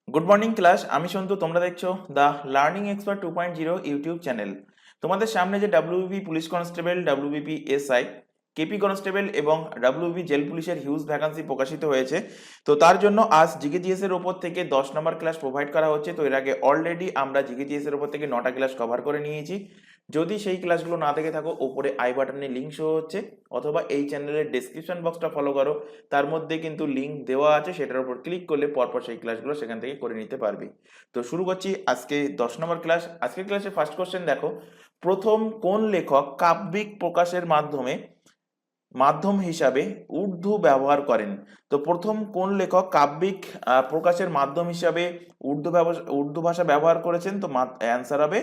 Good morning class, আমি সন্তু। তোমরা দেখছো the learning expert 2.0 YouTube channel. তোমাদের সামনে যে WBP police constable, WBP SI, KP constable এবং ডাব্লিউবি জেল পুলিশের হিউজ ভ্যাকান্সি প্রকাশিত হয়েছে। তো তার জন্য আজ জিকেজিএস এর ওপর থেকে 10 নম্বর ক্লাস প্রোভাইড করা হচ্ছে। তো এর আগে অলরেডি আমরা জিকেজিএস এর ওপর থেকে 9টা ক্লাস কভার করে নিয়েছি। যদি সেই ক্লাসগুলো না দেখে থাকো, ওপরে আই বাটনে লিঙ্ক শো হচ্ছে, অথবা এই চ্যানেলের ডেসক্রিপশন বক্সটা ফলো করো, তার মধ্যে কিন্তু লিঙ্ক দেওয়া আছে, সেটার উপর ক্লিক করলে পরপর সেই ক্লাসগুলো সেখান থেকে করে নিতে পারবে। তো শুরু করছি আজকে 10 নম্বর ক্লাস। আজকের ক্লাসে ফার্স্ট কোশ্চেন দেখো, প্রথম কোন লেখক কাব্যিক প্রকাশের মাধ্যম হিসাবে উর্দু ব্যবহার করেন? তো প্রথম কোন লেখক কাব্যিক প্রকাশের মাধ্যম হিসাবে উর্দু ভাষা ব্যবহার করেছেন? তো অ্যান্সার হবে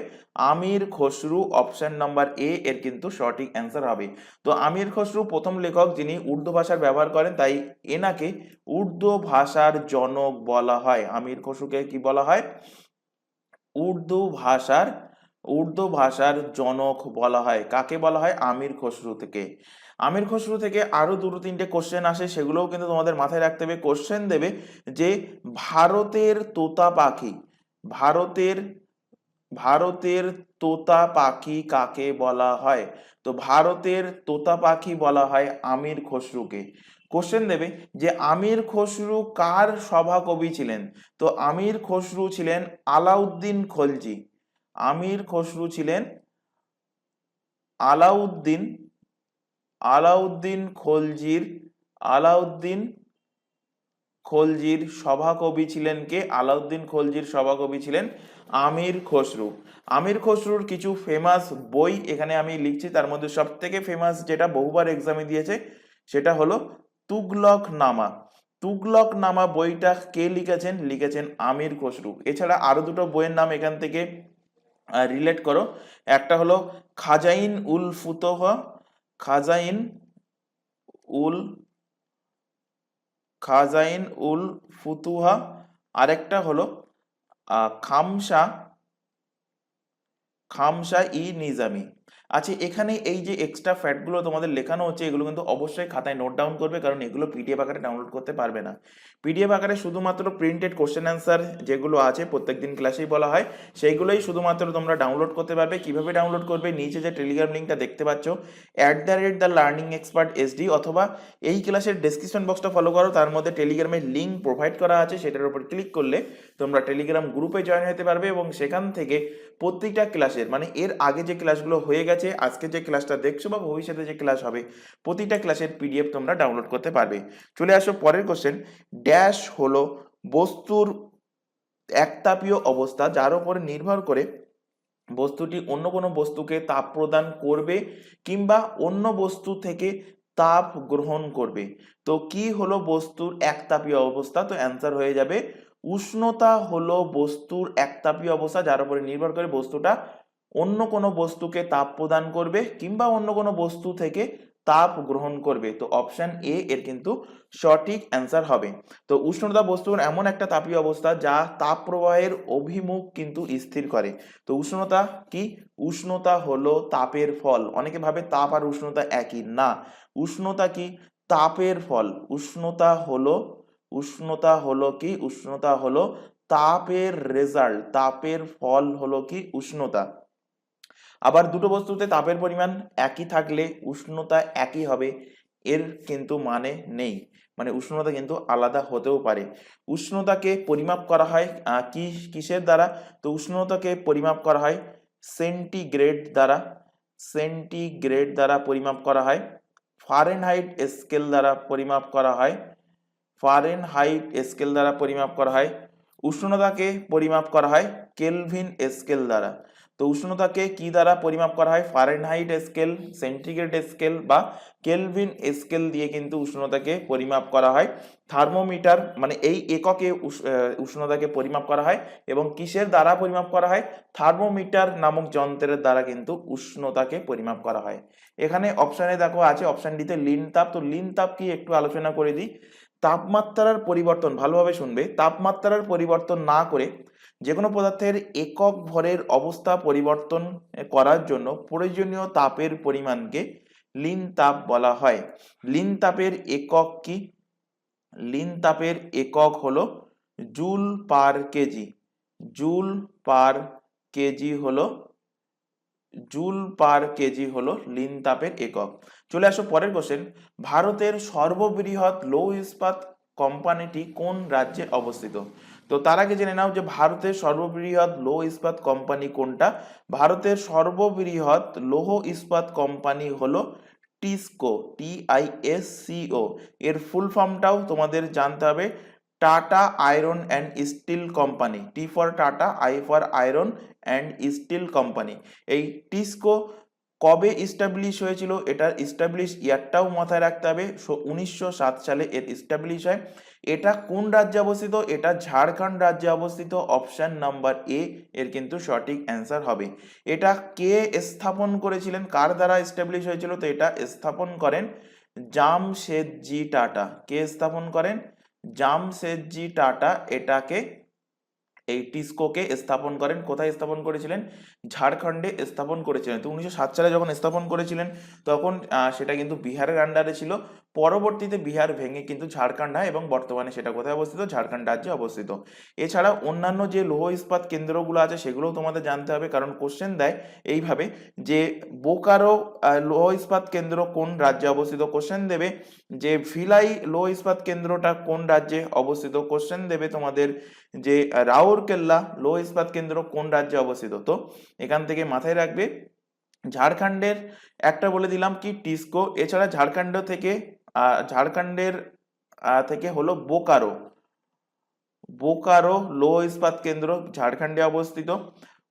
আমির খসরু। অপশন নাম্বার এ এর কিন্তু সঠিক অ্যান্সার হবে। তো আমির খসরু প্রথম লেখক যিনি উর্দু ভাষার ব্যবহার করেন, তাই এনাকে উর্দু ভাষার জনক বলা হয়। আমির খসরুকে কি বলা হয়? উর্দু ভাষার উর্দু ভাষার জনক বলা হয়। কাকে বলা হয়? আমির খসরু থেকে। আমির খসরু থেকে আরো দুটো তিনটে কোশ্চেন আসে, সেগুলোও কিন্তু তোমাদের মাথায় রাখতে হবে। কোশ্চেন দেবে যে ভারতের তোতা পাখি, ভারতের ভারতের তোতা পাখি কাকে বলা হয়? তো ভারতের তোতা পাখি বলা হয় আমির খসরুকে। কোশ্চেন দেবে যে আমির খসরু কার সভাকবি ছিলেন? তো আমির খসরু ছিলেন আলাউদ্দিন খলজি। আমির খসরু ছিলেন আলাউদ্দিন আলাউদ্দিন খলজির আলাউদ্দিন খলজির সভাকবি ছিলেন কে? আলাউদ্দিন খলজির সভাকবি ছিলেন আমির খসরু। আমির খসরুর কিছু ফেমাস বই এখানে আমি লিখছি, তার মধ্যে সব থেকে ফেমাস যেটা বহুবার এক্সামে দিয়েছে সেটা হলো তুগলক নামা। তুগলক নামা বইটা কে লিখেছেন? লিখেছেন আমির খসরু। এছাড়া আরো দুটো বইয়ের নাম এখান থেকে রিলেট করো। একটা হলো খাজাইন উল ফুতুহ, খাজাইন উল খাজাইন উল ফুতুহা। আরেকটা হলো খামসা খামসা ই নিজামি। আচ্ছা, এখানে এই যে এক্সট্রা ফ্যাক্টগুলো তোমাদের লেখানো হচ্ছে, এগুলো কিন্তু অবশ্যই খাতায় নোট ডাউন করবে, কারণ এগুলো পিডিএফ আকারে ডাউনলোড করতে পারবে না। পিডিএফ আকারে শুধুমাত্র প্রিন্টেড কোশ্চেন অ্যান্সার যেগুলো আছে, প্রত্যেকদিন ক্লাসেই বলা হয়, সেইগুলোই শুধুমাত্র তোমরা ডাউনলোড করতে পারবে। কিভাবে ডাউনলোড করবে? নিচে যে টেলিগ্রাম লিঙ্কটা দেখতে পাচ্ছ, @দ্য লার্নিং এক্সপার্ট এসডি, অথবা এই ক্লাসের ডেসক্রিপশন বক্সটা ফলো করো, তার মধ্যে টেলিগ্রামের লিঙ্ক প্রোভাইড করা আছে, সেটার উপর ক্লিক করলে তোমরা টেলিগ্রাম গ্রুপে জয়েন হতে পারবে, এবং সেখান থেকে প্রত্যেকটা ক্লাসের, মানে এর আগে যে ক্লাসগুলো হয়ে গেছে, আজকে যে ক্লাসটা দেখছো বা ভবিষ্যতে যে ক্লাস হবে, প্রতিটা ক্লাসের পিডিএফ তোমরা ডাউনলোড করতে পারবে। চলে আসো পরের কোশ্চেন। ড্যাশ হলো বস্তুর একতাপীয় অবস্থা যার উপর নির্ভর করে বস্তুটি অন্য কোনো বস্তুকে তাপ প্রদান করবে কিংবা অন্য বস্তু থেকে তাপ গ্রহণ করবে। তো কি হলো বস্তুর একতাপীয় অবস্থা? তো অ্যান্সার হয়ে যাবে উষ্ণতা হলো বস্তুর একতাপীয় অবস্থা যার উপরে নির্ভর করে বস্তুটা অন্য কোনো বস্তুকে তাপ প্রদান করবে কিংবা অন্য কোনো বস্তু থেকে তাপ গ্রহণ করবে। তো অপশন এ এর কিন্তু সঠিক অ্যান্সার হবে। তো উষ্ণতা বস্তুর এমন একটা তাপীয় অবস্থা যা তাপ প্রবাহের অভিমুখ কিন্তু স্থির করে। তো উষ্ণতা কি? উষ্ণতা হলো তাপের ফল। অনেকে ভাবে তাপ আর উষ্ণতা একই, না। উষ্ণতা কি? তাপের ফল। উষ্ণতা হলো কি? উষ্ণতা হলো তাপের রেজাল্ট, তাপের ফল হলো কি? উষ্ণতা। আবার দুটো বস্তুতে তাপের পরিমাণ একই থাকলে উষ্ণতা একই হবে, এর কিন্তু মানে নেই। মানে উষ্ণতা কিন্তু আলাদা হতেও পারে। উষ্ণতাকে পরিমাপ করা হয় কিসের দ্বারা? তো উষ্ণতাকে পরিমাপ করা হয় সেন্টিগ্রেড দ্বারা। সেন্টিগ্রেড দ্বারা পরিমাপ করা হয়। ফারেনহাইট স্কেল দ্বারা পরিমাপ করা হয়। ফারেনহাইট স্কেল দ্বারা পরিমাপ করা হয়। উষ্ণতাকে পরিমাপ করা হয় কেলভিন স্কেল দ্বারা। তো উষ্ণতাকে কি দ্বারা পরিমাপ করা হয়? ফারেনহাইট স্কেল, সেন্টিগ্রেড স্কেল বা কেলভিন স্কেল দিয়ে কিন্তু উষ্ণতাকে পরিমাপ করা হয়। থার্মোমিটার মানে এই এককে উষ্ণতাকে পরিমাপ করা হয়, এবং কিসের দ্বারা পরিমাপ করা হয়? থার্মোমিটার নামক যন্ত্রের দ্বারা কিন্তু উষ্ণতাকে পরিমাপ করা হয়। এখানে অপশনে দেখো আছে অপশন ডিতে লিন তাপ। তো লিন তাপ কি একটু আলোচনা করে দিই। তাপমাত্রার পরিবর্তন, ভালোভাবে শুনবে, তাপমাত্রার পরিবর্তন না করে যে কোনো পদার্থের একক ভরের অবস্থা পরিবর্তন করার জন্য প্রয়োজনীয় তাপের পরিমাণকে লিন তাপ বলা হয়। লিন তাপের একক কি? লিন তাপের একক হলো joule per KG, joule per KG হলো জুল পার কেজি হলো লিন তাপের একক। চলে আসো পরের কোশ্চেন, ভারতের সর্ববৃহৎ লৌহ ইস্পাত কোম্পানিটি কোন রাজ্যে অবস্থিত? তো তার আগে জেনে নাও যে ভারতের সর্ববৃহৎ লৌহ ইস্পাত কোম্পানি কোনটা। ভারতের সর্ববৃহৎ লৌহ ইস্পাত কোম্পানি হলো টিসকো, TISCO। এর ফুল ফর্মটাও তোমাদের জানতে হবে, tata iron and steel company, T for tata, I for iron and steel company. এই টিসকো কবে ইস্টাবলিশ হয়েছিল, এটার ইস্টাবলিশ ইয়ারটাও মাথায় রাখতে হবে। 1907 সালে এর ইস্টাবলিশ হয়। এটা কোন রাজ্যে অবস্থিত? এটা ঝাড়খণ্ড রাজ্যে অবস্থিত। অপশন নাম্বার এ এর কিন্তু সঠিক অ্যান্সার হবে। এটা কে স্থাপন করেছিলেন, কার দ্বারা ইস্টাবলিশ হয়েছিল? তো এটা স্থাপন করেন জামশেদজি টাটা। কে স্থাপন করেন? জামশেদজি টাটা এটাকে, এই টিসকোকে স্থাপন করেন। কোথায় স্থাপন করেছিলেন? ঝাড়খণ্ডে স্থাপন করেছিলেন। তো 1907 সালে যখন স্থাপন করেছিলেন তখন সেটা কিন্তু বিহারের আন্ডারে ছিল। পরবর্তীতে বিহার ভেঙে কিন্তু ঝাড়খণ্ড হয় এবং বর্তমানে সেটা কোথায় অবস্থিত? ঝাড়খণ্ড রাজ্যে অবস্থিত। এছাড়া অন্যান্য যে লৌহ ইস্পাত কেন্দ্রগুলো আছে সেগুলোও তোমাদের জানতে হবে, কারণ কোশ্চেন দেয় এইভাবে যে বোকারো লৌহ ইস্পাত কেন্দ্র কোন রাজ্যে অবস্থিত, কোশ্চেন দেবে যে ভিলাই লৌহ ইস্পাত কেন্দ্রটা কোন রাজ্যে অবস্থিত, কোশ্চেন দেবে তোমাদের যে রাউরকেল্লা লৌহ ইস্পাত কেন্দ্র কোন রাজ্যে অবস্থিত। তো এখান থেকে মাথায় রাখবে ঝাড়খণ্ডের একটা বলে দিলাম কি টিসকো। এছাড়া ঝাড়খণ্ডের থেকে হলো বোকারো, বোকারো লৌহ ইস্পাত কেন্দ্র ঝাড়খণ্ডে অবস্থিত।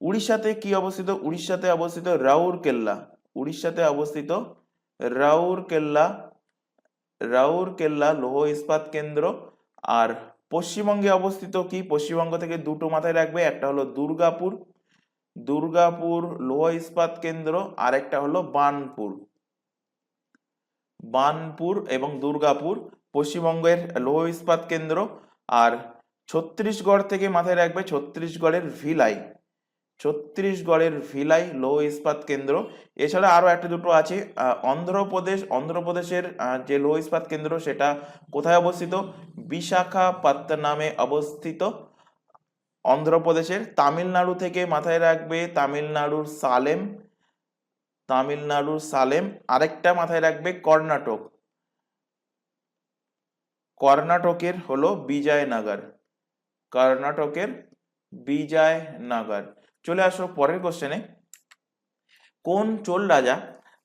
উড়িষ্যাতে কি অবস্থিত? উড়িষ্যাতে অবস্থিত রাউরকেল্লা, উড়িষ্যাতে অবস্থিত রাউরকেল্লা, রাউরকেল্লা লৌহ ইস্পাত কেন্দ্র। আর পশ্চিমবঙ্গে অবস্থিত কি? পশ্চিমবঙ্গ থেকে দুটো মাথায় রাখবে, একটা হলো দুর্গাপুর, দুর্গাপুর লৌহ ইস্পাত কেন্দ্র, আর একটা হলো বার্নপুর, বার্নপুর এবং দুর্গাপুর পশ্চিমবঙ্গের লৌহ ইস্পাত কেন্দ্র। আর ছত্তিশগড় থেকে মাথায় রাখবে ছত্তিশগড়ের ভিলাই, ছত্তিশগড়ের ভিলাই লৌহ ইস্পাত কেন্দ্র। এছাড়া আরো একটা দুটো আছে, অন্ধ্রপ্রদেশ, অন্ধ্রপ্রদেশের যে লৌহ ইস্পাত কেন্দ্র সেটা কোথায় অবস্থিত? বিশাখাপত্তনমে অবস্থিত অন্ধ্রপ্রদেশের। তামিলনাড়ু থেকে মাথায় রাখবে তামিলনাড়ুর সালেম, তামিলনাড়ুর সালেম। আরেকটা মাথায় রাখবে কর্ণাটক, কর্ণাটকের হলো বিজয়নগর, কর্ণাটকের বিজয়নগর। চলে আসো পরের কোশ্চেনে, কোন চোল রাজা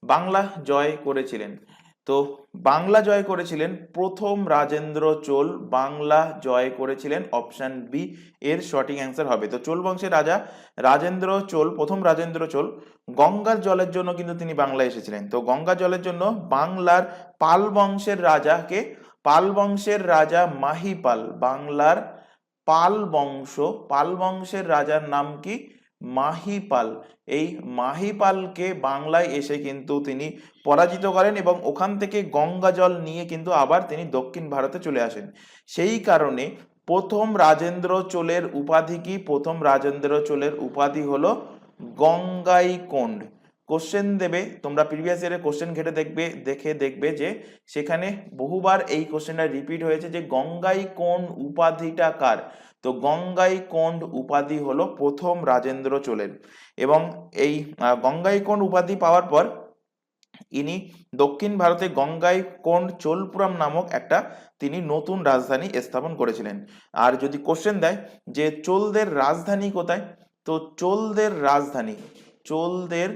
বাংলা জয় করেছিলেন? তো বাংলা জয় করেছিলেন প্রথম রাজেন্দ্র চোল, বাংলা জয় করেছিলেন। অপশন বি এর সঠিক অ্যান্সার হবে। তো চোল বংশের রাজা রাজেন্দ্র চোল, প্রথম রাজেন্দ্র চোল, গঙ্গার জলের জন্য কিন্তু তিনি বাংলায় এসেছিলেন। তো গঙ্গার জলের জন্য বাংলার পাল বংশের রাজাকে, পাল বংশের রাজা মাহিপাল, বাংলার পাল বংশ, পাল বংশের রাজার নাম কি? মাহিপাল। এই মাহিপালকে বাংলায় এসে কিন্তু তিনি পরাজিত করেন এবং ওখান থেকে গঙ্গা জল নিয়ে কিন্তু আবার তিনি দক্ষিণ ভারতে চলে আসেন। সেই কারণে প্রথম রাজেন্দ্র চোলের উপাধি কি? প্রথম রাজেন্দ্র চোলের উপাধি হলো গঙ্গাইকোন্ড। কোশ্চেন দেবে, তোমরা প্রিভিয়াস ইয়ারের কোশ্চেন ঘেটে দেখবে যে সেখানে বহুবার এই কোশ্চেনটা রিপিট হয়েছে যে গঙ্গাইকোন্ড উপাধিটা কার? তো গঙ্গাইকোন্ড উপাধি হলো প্রথম রাজেন্দ্র চোলের। এবং এই গঙ্গাইকোন্ড উপাধি পাওয়ার পর ইনি দক্ষিণ ভারতে গঙ্গাইকোন্ড চোলপুরম নামক একটা তিনি নতুন রাজধানী স্থাপন করেছিলেন। আর যদি কোশ্চেন দেয় যে চোলদের রাজধানী কোথায়, তো চোলদের রাজধানী, চোলদের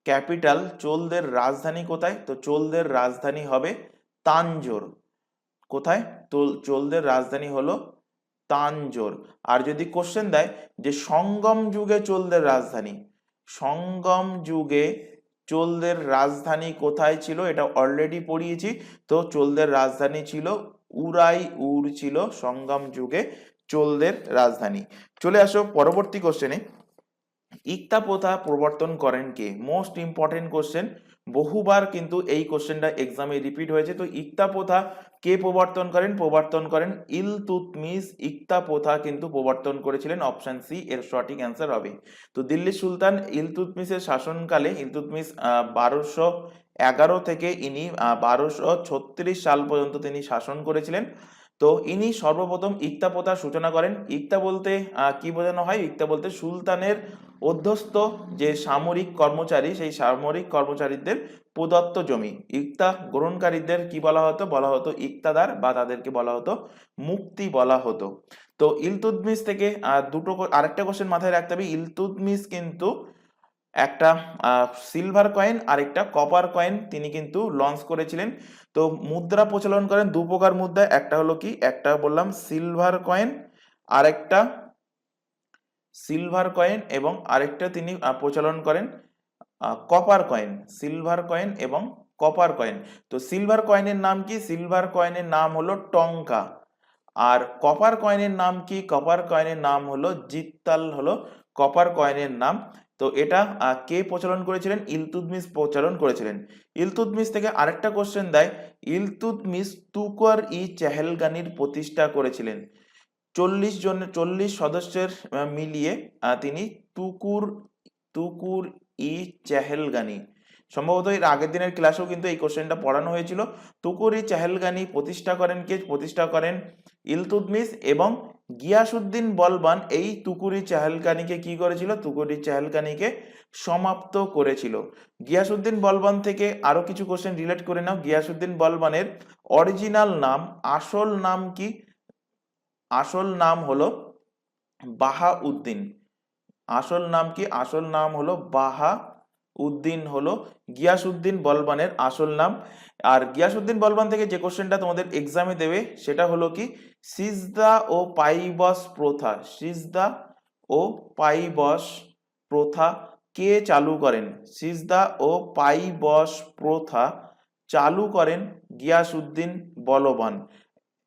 ক্যাপিটাল, চোলদের রাজধানী কোথায়? তো চোলদের রাজধানী হবে তাঞ্জোর। কোথায়? তো চোলদের রাজধানী হলো তাঞ্জোর। আর যদি কোশ্চেন দেয় যে সঙ্গম যুগে চোলদের রাজধানী, সঙ্গম যুগে চোলদের রাজধানী কোথায় ছিল? এটা অলরেডি পড়িয়েছি। তো চোলদের রাজধানী ছিল উরাইউর, ছিল সঙ্গম যুগে চোলদের রাজধানী। চলে আসো পরবর্তী কোশ্চেনে, ইক্তা প্রথা প্রবর্তন করেন কে? মোস্ট ইম্পর্টেন্ট কোশ্চেন, বহুবার কিন্তু এই কোশ্চেনটা এক্সামে রিপিট হয়েছে। তো ইক্তা প্রথা কে প্রবর্তন করেন? প্রবর্তন করেন ইলতুৎমিশ। ইক্তা প্রথা কিন্তু প্রবর্তন করেছিলেন। অপশন সি এর সঠিক অ্যান্সার হবে। তো দিল্লি সুলতান ইলতুৎমিশের শাসনকালে, ইলতুৎমিশ 1211 থেকে ইনি 1236 সাল পর্যন্ত তিনি শাসন করেছিলেন। তো তো ইনি সর্বপ্রথম ইক্তা প্রথার সূচনা করেন। ইক্তা বলতে কি বোঝানো হয়? ইক্তা বলতে সুলতানের অধ্যস্থ যে সামরিক কর্মচারী, সেই সামরিক কর্মচারীদের প্রদত্ত জমি। ইক্তা গ্রহণকারীদের কি বলা হতো? বলা হতো ইক্তাদার, বা তাদেরকে বলা হতো মুক্তি বলা হতো। তো ইলতুৎমিশ থেকে আরেকটা কোশ্চেন মাথায় রাখতে হবে। ইলতুৎমিশ কিন্তু একটা সিলভার কয়েন আর একটা কপার কয়েন তিনি কিন্তু লঞ্চ করেছিলেন। তো মুদ্রা প্রচলন করেন দু প্রকার মুদ্রা, একটা হলো কি, একটা বললাম সিলভার কয়েন, আরেকটা সিলভার কয়েন, এবং আরেকটা তিনি প্রচলন করেন কপার কয়েন। সিলভার কয়েন এবং কপার কয়েন। তো সিলভার কয়েনের নাম কি? সিলভার কয়েনের নাম হলো টঙ্কা। আর কপার কয়েনের নাম কি? কপার কয়েনের নাম হলো জিত্তাল, হলো কপার কয়েনের নাম। তো এটা কে প্রচলন করেছিলেন? ইলতুৎমিশ প্রচলন করেছিলেন। ইলতুৎমিশ থেকে আরেকটা কোশ্চেন দেয়, ইলতুৎমিশ তুকর-ই-চেহেলগানির প্রতিষ্ঠা করেছিলেন। 40 সদস্যের মিলিয়ে তিনি তুকুর-ই-চেহেলগানি, সম্ভবত এর আগের দিনের ক্লাসেও কিন্তু এই কোশ্চেনটা পড়ানো হয়েছিল। তুকুর-ই-চেহেলগানি প্রতিষ্ঠা করেন কে? প্রতিষ্ঠা করেন ইলতুৎমিশ। এবং গিয়াসউদ্দিন বলবান এই তুকুর-ই-চেহেলগানিকে কি করেছিল? তুকুর-ই-চেহেলগানিকে সমাপ্ত করেছিল। গিয়াসউদ্দিন বলবান থেকে আরো কিছু কোশ্চেন রিলেট করে নাও। গিয়াসউদ্দিন বলবানের অরিজিনাল নাম, আসল নাম কি? আসল নাম হলো বাহাউদ্দিন। আসল নাম কি? আসল নাম হলো বাহাউদ্দিন, হলো গিয়াসউদ্দিন বলবানের আসল নাম। আর গিয়াসউদ্দিন বলবান থেকে যে কোশ্চেনটা তোমাদের এক্সামে দেবে সেটা হলো কি, সিজদা ও পাইবস প্রথা। সিজদা ও পাইবস প্রথা কে চালু করেন? সিজদা ও পাইবস প্রথা চালু করেন গিয়াসউদ্দিন বলবান।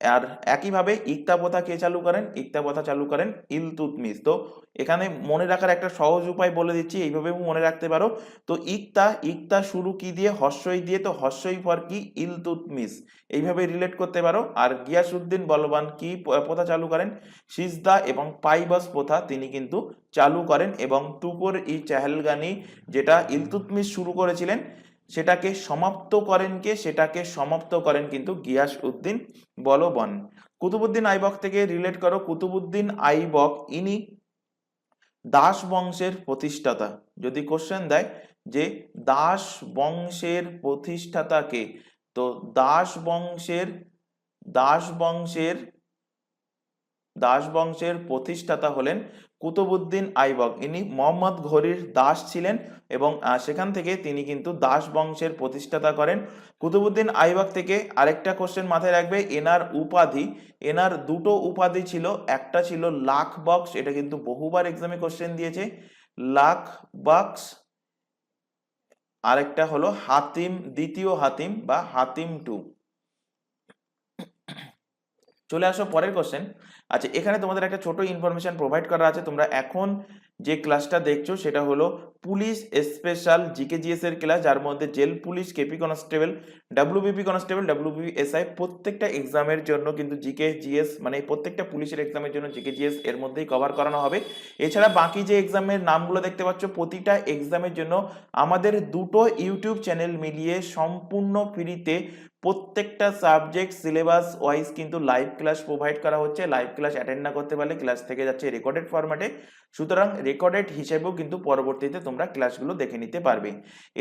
আর একইভাবে ইক্তা প্রথা কে চালু করেন? ইক্তা প্রথা চালু করেন ইলতুৎমিশ। তো এখানে মনে রাখার একটা সহজ উপায় বলে দিচ্ছি, এইভাবে মনে রাখতে পারো। তো ইক্তা শুরু কি দিয়ে? হর্ষই দিয়ে। তো হর্ষই পর কি? ইলতুৎমিশ। এইভাবে রিলেট করতে পারো। আর গিয়াসউদ্দিন বলবান কি প্রথা চালু করেন? সিজদা এবং পাইবস প্রথা তিনি কিন্তু চালু করেন। এবং তুকুর-ই-চেহেলগানি যেটা ইলতুৎমিশ শুরু করেছিলেন সেটাকে সমাপ্ত করেন কে? সেটাকে সমাপ্ত করেন কিন্তু গিয়াসউদ্দিন বলবান। কুতুবউদ্দিন আইবক থেকে রিলেট করো। কুতুবউদ্দিন আইবক ইনি দাস বংশের প্রতিষ্ঠাতা। যদি কোশ্চেন দেয় যে দাস বংশের প্রতিষ্ঠাতা কে, তো দাস বংশের প্রতিষ্ঠাতা হলেন কুতুবউদ্দিন আইবক। ইনি মোহাম্মদ ঘুরির দাস ছিলেন এবং সেখান থেকে তিনি কিন্তু দাস বংশের প্রতিষ্ঠাতা করেন। কুতুবউদ্দিন আইবক থেকে আরেকটা কোশ্চেন মাথায় রাখবে, এনার উপাধি, এনার দুটো উপাধি ছিল। একটা ছিল লাখ বক্স, এটা কিন্তু বহুবার এক্সামে কোশ্চেন দিয়েছে, লাখ বক্স। আরেকটা হলো হাতিম, দ্বিতীয় হাতিম বা হাতিম টু। চলে আসো পরের কোশ্চেন। আচ্ছা, এখানে তোমাদের একটা ছোট ইনফরমেশন প্রোভাইড করা আছে। তোমরা এখন যে ক্লাসটা দেখছো সেটা হলো পুলিশ স্পেশাল জিকেজিএস এর ক্লাস, যার মধ্যে jail police, KP constable, WBP constable, WBP SI প্রত্যেকটা এক্সামের জন্য কিন্তু জিকে জিএস, মানে প্রত্যেকটা পুলিশের এক্সামের জন্য জিকে জিএস এর মধ্যেই কভার করানো হবে। এছাড়া বাকি যে এক্সামের নামগুলো দেখতে পাচ্ছ, প্রতিটা এক্সামের জন্য আমাদের দুটো ইউটিউব চ্যানেল মিলিয়ে সম্পূর্ণ ফ্রিতে প্রত্যেকটা সাবজেক্ট সিলেবাস ওয়াইজ কিন্তু লাইভ ক্লাস প্রোভাইড করা হচ্ছে। লাইভ ক্লাস অ্যাটেন্ড না করতে পারলে ক্লাস থেকে যাচ্ছে রেকর্ডেড ফরম্যাটে, সুতরাং রেকর্ডেড হিসেবেও কিন্তু পরবর্তীতে তোমরা ক্লাসগুলো দেখে নিতে পারবে।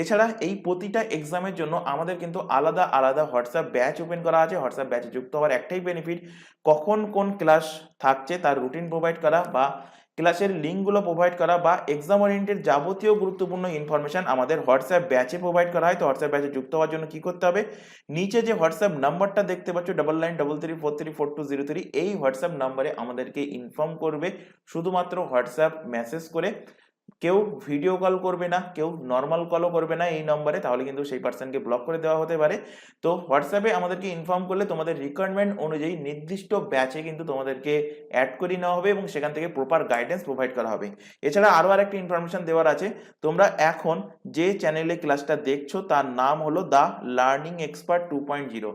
এছাড়া এই প্রতিটা এক্সামের জন্য আমাদের কিন্তু আলাদা আলাদা হোয়াটসঅ্যাপ ব্যাচ ওপেন করা আছে। হোয়াটসঅ্যাপ ব্যাচে যুক্ত হওয়ার একটাই বেনিফিট, কখন কোন ক্লাস থাকছে তার রুটিন প্রোভাইড করা, বা ক্লাসের লিঙ্কগুলো প্রোভাইড করা, বা এক্সাম ওরিয়েন্টেড যাবতীয় গুরুত্বপূর্ণ ইনফরমেশন আমাদের হোয়াটসঅ্যাপ ব্যাচে প্রোভাইড করা হয়। তো হোয়াটসঅ্যাপ ব্যাচে যুক্ত হওয়ার জন্য কি করতে হবে? নিচে যে হোয়াটসঅ্যাপ নাম্বারটা দেখতে পাচ্ছ 9933434203, এই হোয়াটসঅ্যাপ নাম্বারে আমাদেরকে ইনফর্ম করবে। শুধুমাত্র হোয়াটসঅ্যাপ মেসেজ করে, কেউ ভিডিও কল করবে না, কেউ নর্মাল কলও করবে না এই নম্বরে, তাহলে কিন্তু সেই পার্সনকে ব্লক করে দেওয়া হতে পারে। তো হোয়াটসঅ্যাপে আমাদেরকে ইনফর্ম করলে তোমাদের রিকোয়ারমেন্ট অনুযায়ী নির্দিষ্ট ব্যাচে কিন্তু তোমাদেরকে অ্যাড করে নেওয়া হবে এবং সেখান থেকে প্রপার গাইডেন্স প্রোভাইড করা হবে। এছাড়া আরও আরেকটি ইনফরমেশন দেওয়ার আছে, তোমরা এখন যে চ্যানেলে ক্লাসটা দেখছো তার নাম হলো দ্য লার্নিং এক্সপার্ট 2.0।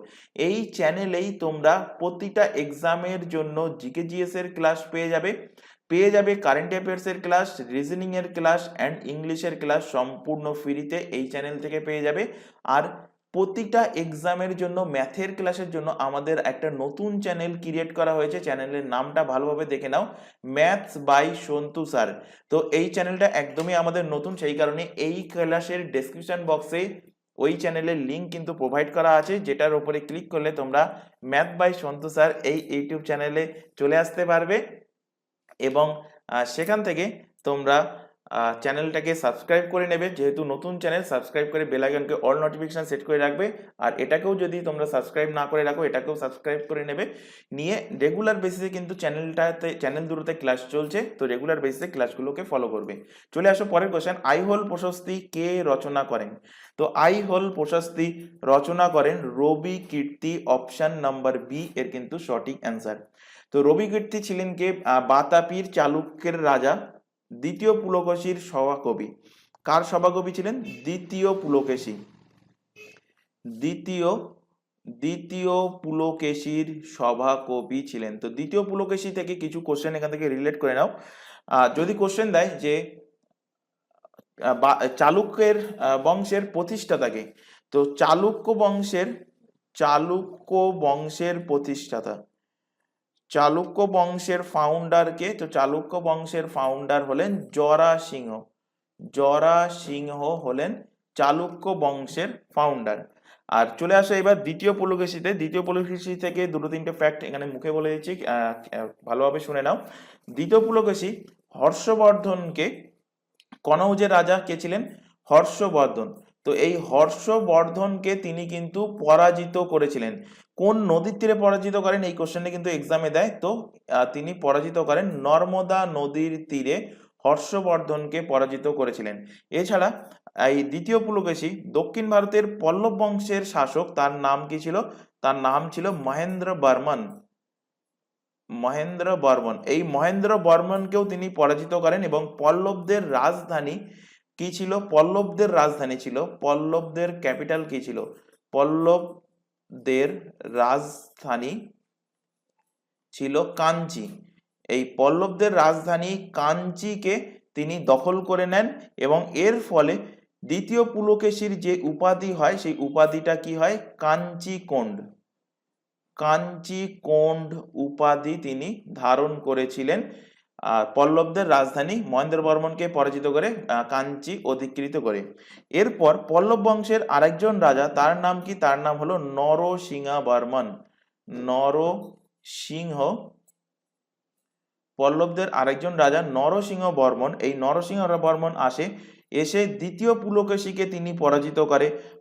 এই চ্যানেলেই তোমরা প্রতিটা এক্সামের জন্য জিকেজিএস এর ক্লাস পেয়ে যাবে কারেন্ট অ্যাফেয়ার্স এর ক্লাস, রিজনিং এর ক্লাস অ্যান্ড ইংলিশের ক্লাস সম্পূর্ণ ফ্রিতে এই চ্যানেল থেকে পেয়ে যাবে। আর প্রতিটা এক্সামের জন্য ম্যাথের ক্লাসের জন্য আমাদের একটা নতুন চ্যানেল ক্রিয়েট করা হয়েছে। চ্যানেলের নামটা ভালোভাবে দেখে নাও, ম্যাথস বাই সন্তু স্যার। তো এই চ্যানেলটা একদমই আমাদের নতুন, সেই কারণে এই ক্লাসের ডেসক্রিপশন বক্সে ওই চ্যানেলের লিঙ্ক কিন্তু প্রোভাইড করা আছে, যেটার উপরে ক্লিক করলে তোমরা ম্যাথ বাই সন্তু স্যার এই ইউটিউব চ্যানেলে চলে আসতে পারবে এবং সেখান থেকে তোমরা চ্যানেলটাকে সাবস্ক্রাইব করে নেবে। যেহেতু নতুন চ্যানেল, সাবস্ক্রাইব করে বেল আইকনকে অল নোটিফিকেশন সেট করে রাখবে। আর এটাকেও যদি তোমরা সাবস্ক্রাইব না করে রাখো, এটাকেও সাবস্ক্রাইব করে নেবে, নিয়ে রেগুলার বেসিসে কিন্তু চ্যানেল দুটোতে ক্লাস চলছে, তো রেগুলার বেসিসে ক্লাসগুলোকে ফলো করবে। চলে আসো পরের কোশ্চেন, আই হোল প্রশস্তি কে রচনা করেন? তো আই হোল প্রশস্তি রচনা করেন রবি কীর্তি, অপশন নাম্বার বি এর কিন্তু সঠিক অ্যান্সার। তো রবি কীর্তি ছিলেন কে? বাতাপির চালুক্যের রাজা, দ্বিতীয় পুলকেশীর সভাকবি। কার সভাকবি ছিলেন? দ্বিতীয় পুলকেশী। দ্বিতীয় পুলকেশীর সভাকবি ছিলেন। তো দ্বিতীয় পুলকেশী থেকে কিছু কোশ্চেন এখান থেকে রিলেট করে নাও। যদি কোশ্চেন দেয় যে চালুক্যের বংশের প্রতিষ্ঠাতাকে, তো চালুক্য বংশের প্রতিষ্ঠাতা, চালুক্য বংশের ফাউন্ডার কে? তো চালুক্য বংশের ফাউন্ডার হলেন জরাসিংহ। জরাসিংহ হলেন চালুক্য বংশের ফাউন্ডার। আর চলে আসো এবার দ্বিতীয় পুলকেশীতে। দ্বিতীয় পুলকেশী থেকে দুটো তিনটে ফ্যাক্ট এখানে মুখে বলে দিচ্ছি, ভালোভাবে শুনে নাও। দ্বিতীয় পুলকেশী হর্ষবর্ধনকে, কনৌজের রাজা কে ছিলেন? হর্ষবর্ধন। তো এই হর্ষবর্ধনকে তিনি কিন্তু পরাজিত করেছিলেন। কোন নদীর তীরে পরাজিত করেন? এই কোশ্চেনটা কিন্তু এক্সামে দেয়। তো তিনি পরাজিত করেন নর্মদা নদীর তীরে হর্ষবর্ধনকে পরাজিত করেছিলেন। এছাড়া এই দ্বিতীয় পুলকেশী দক্ষিণ ভারতের পল্লব বংশের শাসক, তার নাম কি ছিল? তার নাম ছিল মহেন্দ্র বর্মন। এই মহেন্দ্র বর্মনকেও তিনি পরাজিত করেন এবং পল্লবদের রাজধানী কি ছিল? পল্লবদের রাজধানী ছিল, পল্লবদের ক্যাপিটাল কি ছিল? পল্লবদের রাজধানী ছিল কাঞ্চি। এই পল্লবদের রাজধানী কাঞ্চিকে তিনি দখল করে নেন এবং এর ফলে দ্বিতীয় পুলকেশীর যে উপাধি হয়, সেই উপাধিটা কি হয়? কাঞ্চিকোণ্ড। কাঞ্চিকোণ্ড উপাধি তিনি ধারণ করেছিলেন পল্লবদের রাজধানী মহেন্দ্র বর্মনকে পরাজিত করে, কাঞ্চি অধিকৃত করে। এরপর পল্লব বংশের আরেকজন রাজা, তার নাম কি? তার নাম হলো নরসিংহ বর্মন। নরসিংহ, পল্লবদের আরেকজন রাজা নরসিংহ বর্মন। এই নরসিংহ বর্মন এসে দ্বিতীয় পুলকেশীকে তিনি